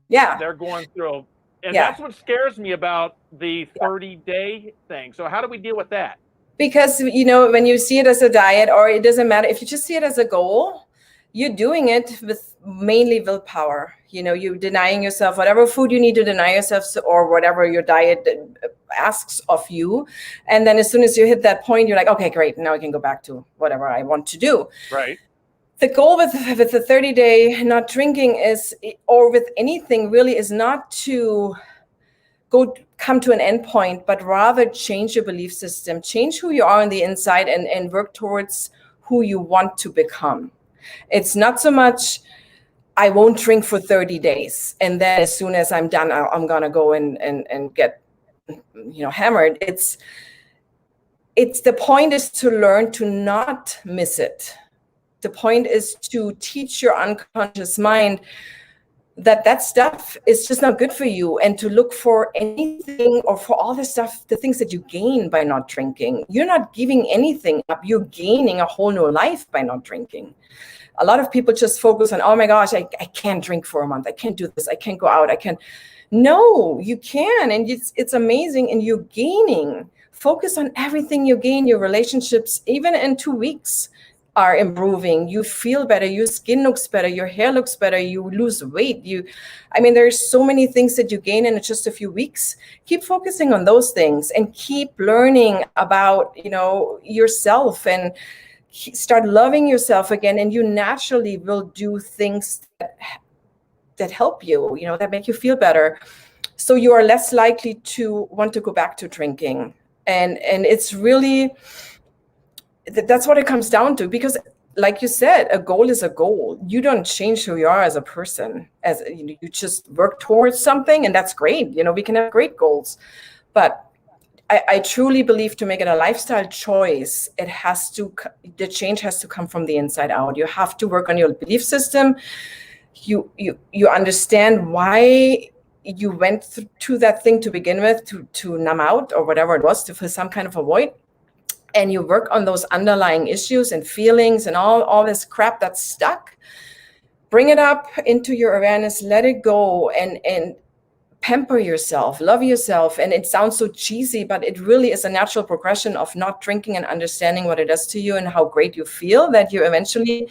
they're going through, and that's what scares me about the 30-day thing. So how do we deal with that? Because, when you see it as a diet, or it doesn't matter, if you just see it as a goal, you're doing it with mainly willpower. You're denying yourself whatever food you need to deny yourself, or whatever your diet asks of you. And then as soon as you hit that point, you're like, okay, great, now I can go back to whatever I want to do. Right. The goal with the 30-day not drinking is, or with anything really, is not to come to an end point, but rather change your belief system, change who you are on the inside, and work towards who you want to become. It's not so much, I won't drink for 30 days. And then as soon as I'm done, I'm going to go and get, hammered. It's the point is to learn to not miss it. The point is to teach your unconscious mind that stuff is just not good for you, and to look for anything, or for all the stuff, the things that you gain by not drinking. You're not giving anything up. You're gaining a whole new life by not drinking. A lot of people just focus on, oh my gosh, I can't drink for a month. I can't do this. I can't go out. No, you can. And it's amazing. And you're gaining. Focus on everything you gain. Your relationships, even in 2 weeks, are improving. You feel better. Your skin looks better. Your hair looks better. You lose weight. There's so many things that you gain in just a few weeks. Keep focusing on those things, and keep learning about, yourself, and start loving yourself again. And you naturally will do things that help you, that make you feel better. So you are less likely to want to go back to drinking. And it's really, that's what it comes down to, because like you said, a goal is a goal. You don't change who you are as a person. You just work towards something, and that's great. We can have great goals, but I truly believe to make it a lifestyle choice, the change has to come from the inside out. You have to work on your belief system. You understand why you went through that thing to begin with, to numb out, or whatever it was, to feel some kind of a void. And you work on those underlying issues and feelings and all this crap that's stuck. Bring it up into your awareness, let it go, and pamper yourself, love yourself. And it sounds so cheesy, but it really is a natural progression of not drinking and understanding what it does to you and how great you feel, that you eventually,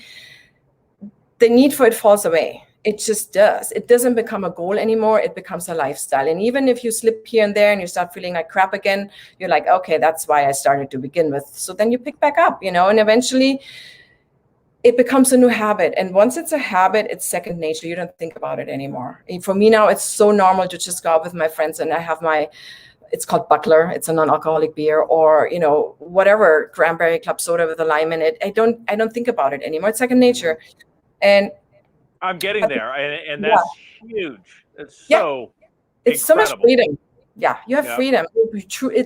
the need for it falls away. It just does. It doesn't become a goal anymore. It becomes a lifestyle. And even if you slip here and there and you start feeling like crap again, you're like, okay, that's why I started to begin with. So then you pick back up, and eventually it becomes a new habit. And once it's a habit, it's second nature. You don't think about it anymore. And for me now, it's so normal to just go out with my friends, and I have it's called Buckler. It's a non-alcoholic beer, or, whatever, cranberry club soda with a lime in it. I don't think about it anymore. It's second nature. And I'm getting there, and that's huge. It's so it's incredible. So much freedom. Yeah, you have freedom.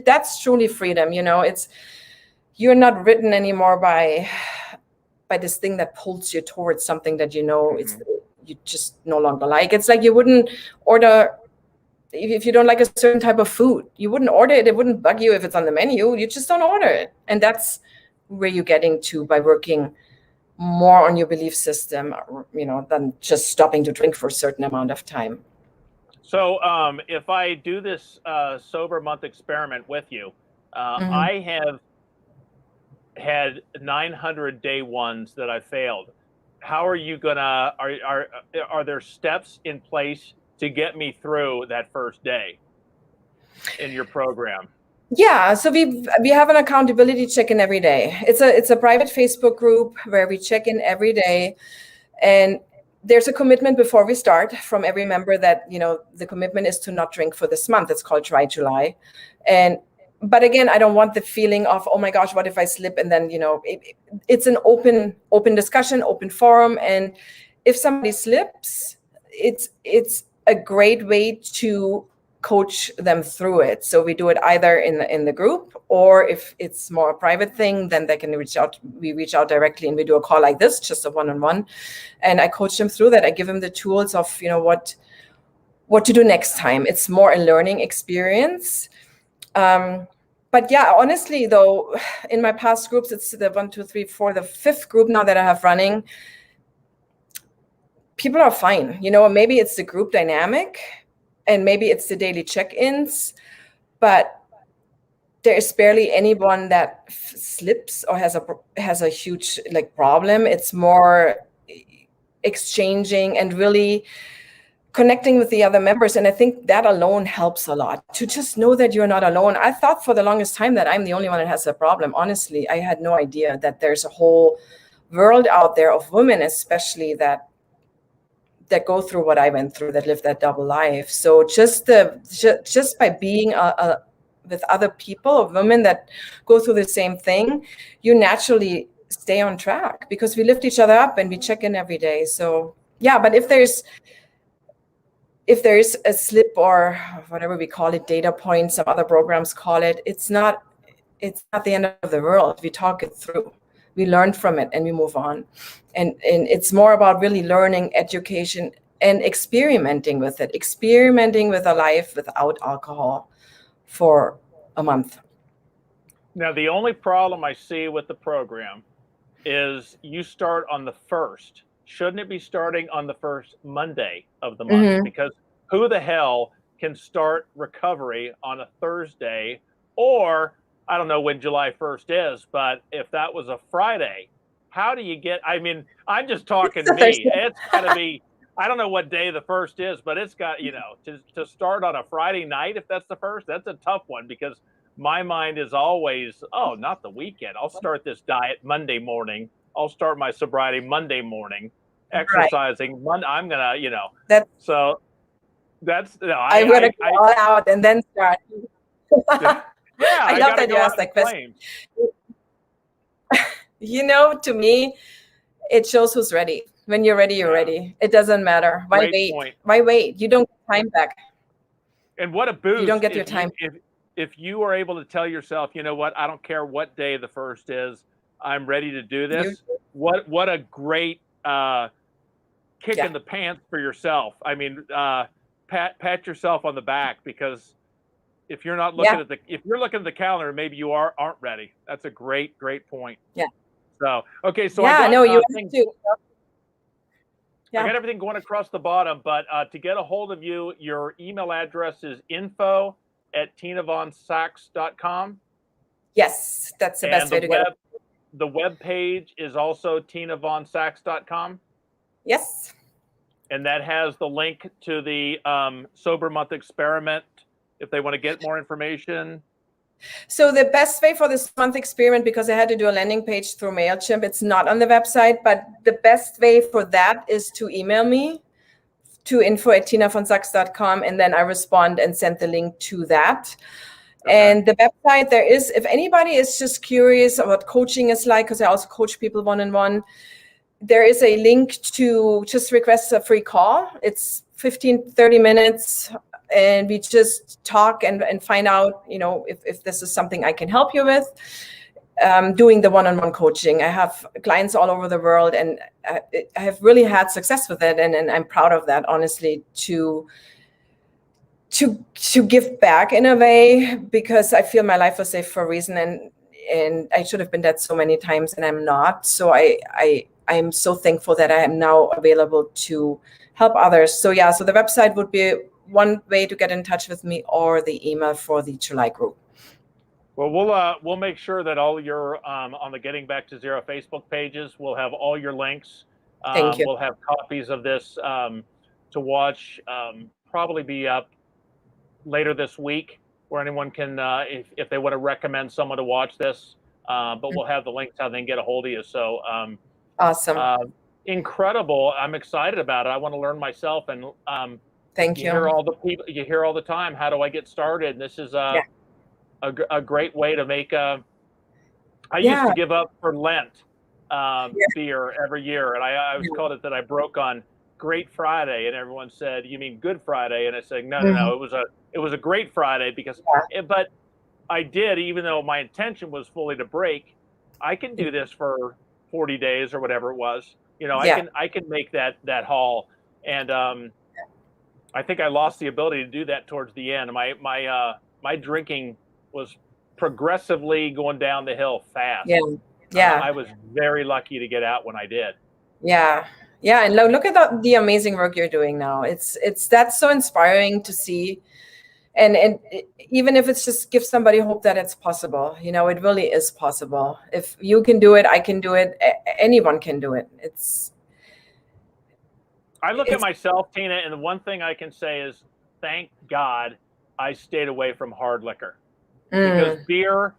That's truly freedom. You're not written anymore by this thing that pulls you towards something that it's you just no longer like. It's like you wouldn't order, if you don't like a certain type of food, you wouldn't order it. It wouldn't bug you if it's on the menu. You just don't order it. And that's where you're getting to by working more on your belief system, than just stopping to drink for a certain amount of time. So if I do this sober month experiment with you, I have had 900 day ones that I failed. How are you gonna, are there steps in place to get me through that first day in your program? Yeah, so we have an accountability check-in every day. It's a private Facebook group where we check in every day, and there's a commitment before we start from every member that the commitment is to not drink for this month. It's called Try July, but again, I don't want the feeling of, oh my gosh, what if I slip? And then it's an open discussion, open forum, and if somebody slips, it's a great way to coach them through it. So we do it either in the group, or if it's more a private thing, then they can reach out. We reach out directly and we do a call like this, just a one-on-one. And I coach them through that. I give them the tools of, what to do next time. It's more a learning experience. But yeah, honestly, though, in my past groups, it's the 1, 2, 3, 4, the 5th group now that I have running. People are fine. Maybe it's the group dynamic, and maybe it's the daily check-ins, but there is barely anyone that slips or has a huge problem. It's more exchanging and really connecting with the other members. And I think that alone helps a lot, to just know that you're not alone. I thought for the longest time that I'm the only one that has a problem. Honestly, I had no idea that there's a whole world out there of women, especially that go through what I went through, that live that double life. So just by being with other people, or women that go through the same thing, you naturally stay on track, because we lift each other up and we check in every day. So yeah, but if there's a slip, or whatever we call it, data point, some other programs call it, it's not the end of the world. We talk it through. We learn from it and we move on. And it's more about really learning, education, and experimenting with it, experimenting with a life without alcohol for a month. Now, the only problem I see with the program is you start on the 1st. Shouldn't it be starting on the 1st Monday of the month? Mm-hmm. Because who the hell can start recovery on a Thursday? Or I don't know when July 1st is, but if that was a Friday, how do you get, I'm just talking me. It's got to be, I don't know what day the 1st is, but it's got, to start on a Friday night, if that's the 1st, that's a tough one, because my mind is always, oh, not the weekend. I'll start this diet Monday morning. I'll start my sobriety Monday morning, exercising. Right. I'm going to, so that's, I'm going to go all out and then start. Yeah, I love that you asked that question. To me, it shows who's ready. When you're ready, you're ready. It doesn't matter. Why Great wait? Point. Why wait? You don't get time back. And what a boost. You don't get your time. If you are able to tell yourself, you know what, I don't care what day the 1st is, I'm ready to do this. What a great kick in the pants for yourself. Pat yourself on the back, because if you're not looking if you're looking at the calendar, maybe you aren't ready. That's a great point. Yeah. So okay, so you have to. I got everything going across the bottom, but to get a hold of you, your email address is info@tinavonsachs.com. Yes, that's the best way to get it. The web page is also tinavonsachs.com. Yes. And that has the link to the Sober Month Experiment, if they want to get more information. So the best way for this month experiment, because I had to do a landing page through MailChimp, it's not on the website, but the best way for that is to email me to info@tinavonsachs.com, and then I respond and send the link to that. Okay. And the website, there is, if anybody is just curious about what coaching is like, because I also coach people one-on-one, there is a link to just request a free call. It's 15-30 minutes. And we just talk and find out, if this is something I can help you with. Doing the one-on-one coaching. I have clients all over the world, and I have really had success with it. And I'm proud of that, honestly, to give back in a way, because I feel my life was saved for a reason, and I should have been dead so many times, and I'm not. So I'm so thankful that I am now available to help others. So yeah, so the website would be one way to get in touch with me, or the email for the July group. Well, we'll make sure that all your on the Getting Back to Zero Facebook pages, we'll have all your links. Thank you. We'll have copies of this to watch. Probably be up later this week, where anyone can, if they want to recommend someone to watch this. But we'll have the links how they can get a hold of you. So awesome. Incredible. I'm excited about it. I want to learn myself, and thank you. You hear all the people. You hear all the time, how do I get started? And this is a great way to make I used to give up for Lent beer every year, and I always called it that I broke on great Friday. And everyone said, you mean Good Friday? And I said, no, Mhm. it was a great Friday because, but I did, even though my intention was fully to break, I can do this for 40 days or whatever it was. You know, Yeah. I can make that haul. And I think I lost the ability to do that towards the end. My drinking was progressively going down the hill fast. Yeah. Yeah. I was very lucky to get out when I did. Yeah. Yeah. And look at the amazing work you're doing now. That's so inspiring to see. And even if it's just give somebody hope that it's possible, you know, it really is possible. If you can do it, I can do it. Anyone can do it. I look at myself, Tina, and the one thing I can say is, thank God I stayed away from hard liquor. Because beer,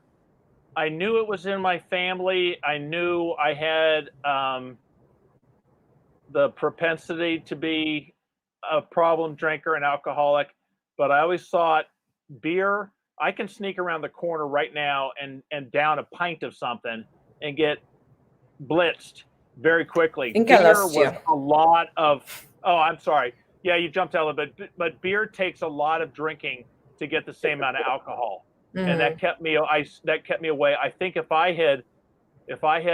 I knew it was in my family. I knew I had the propensity to be a problem drinker, an alcoholic, but I always thought beer, I can sneak around the corner right now and down a pint of something and get blitzed very quickly. I think I Beer lost was you. a lot of, oh, I'm sorry. Yeah, you jumped out a little bit, but beer takes a lot of drinking to get the same amount of alcohol. And that kept me away. I think if I had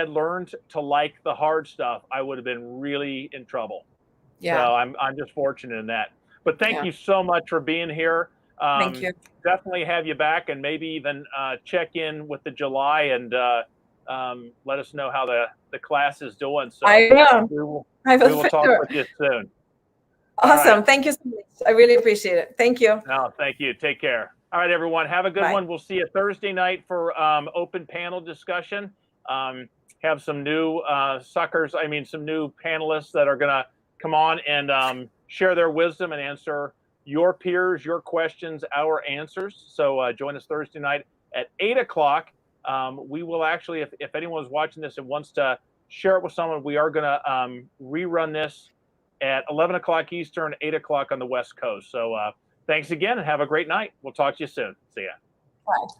learned to like the hard stuff, I would have been really in trouble. Yeah. So I'm just fortunate in that. But thank you so much for being here. Thank you. Definitely have you back, and maybe even check in with the July and let us know how the class is doing. So I will. we will talk with you soon. Awesome. Right. Thank you so much. I really appreciate it. Thank you. No, thank you. Take care. All right, everyone. Have a good one. We'll see you Thursday night for open panel discussion. Have some new some new panelists that are going to come on and share their wisdom and answer your peers, your questions, our answers. So join us Thursday night at 8 o'clock. We will actually, if anyone's watching this and wants to share it with someone, we are going to rerun this at 11 o'clock Eastern, 8 o'clock on the West Coast. So thanks again and have a great night. We'll talk to you soon. See ya. Bye.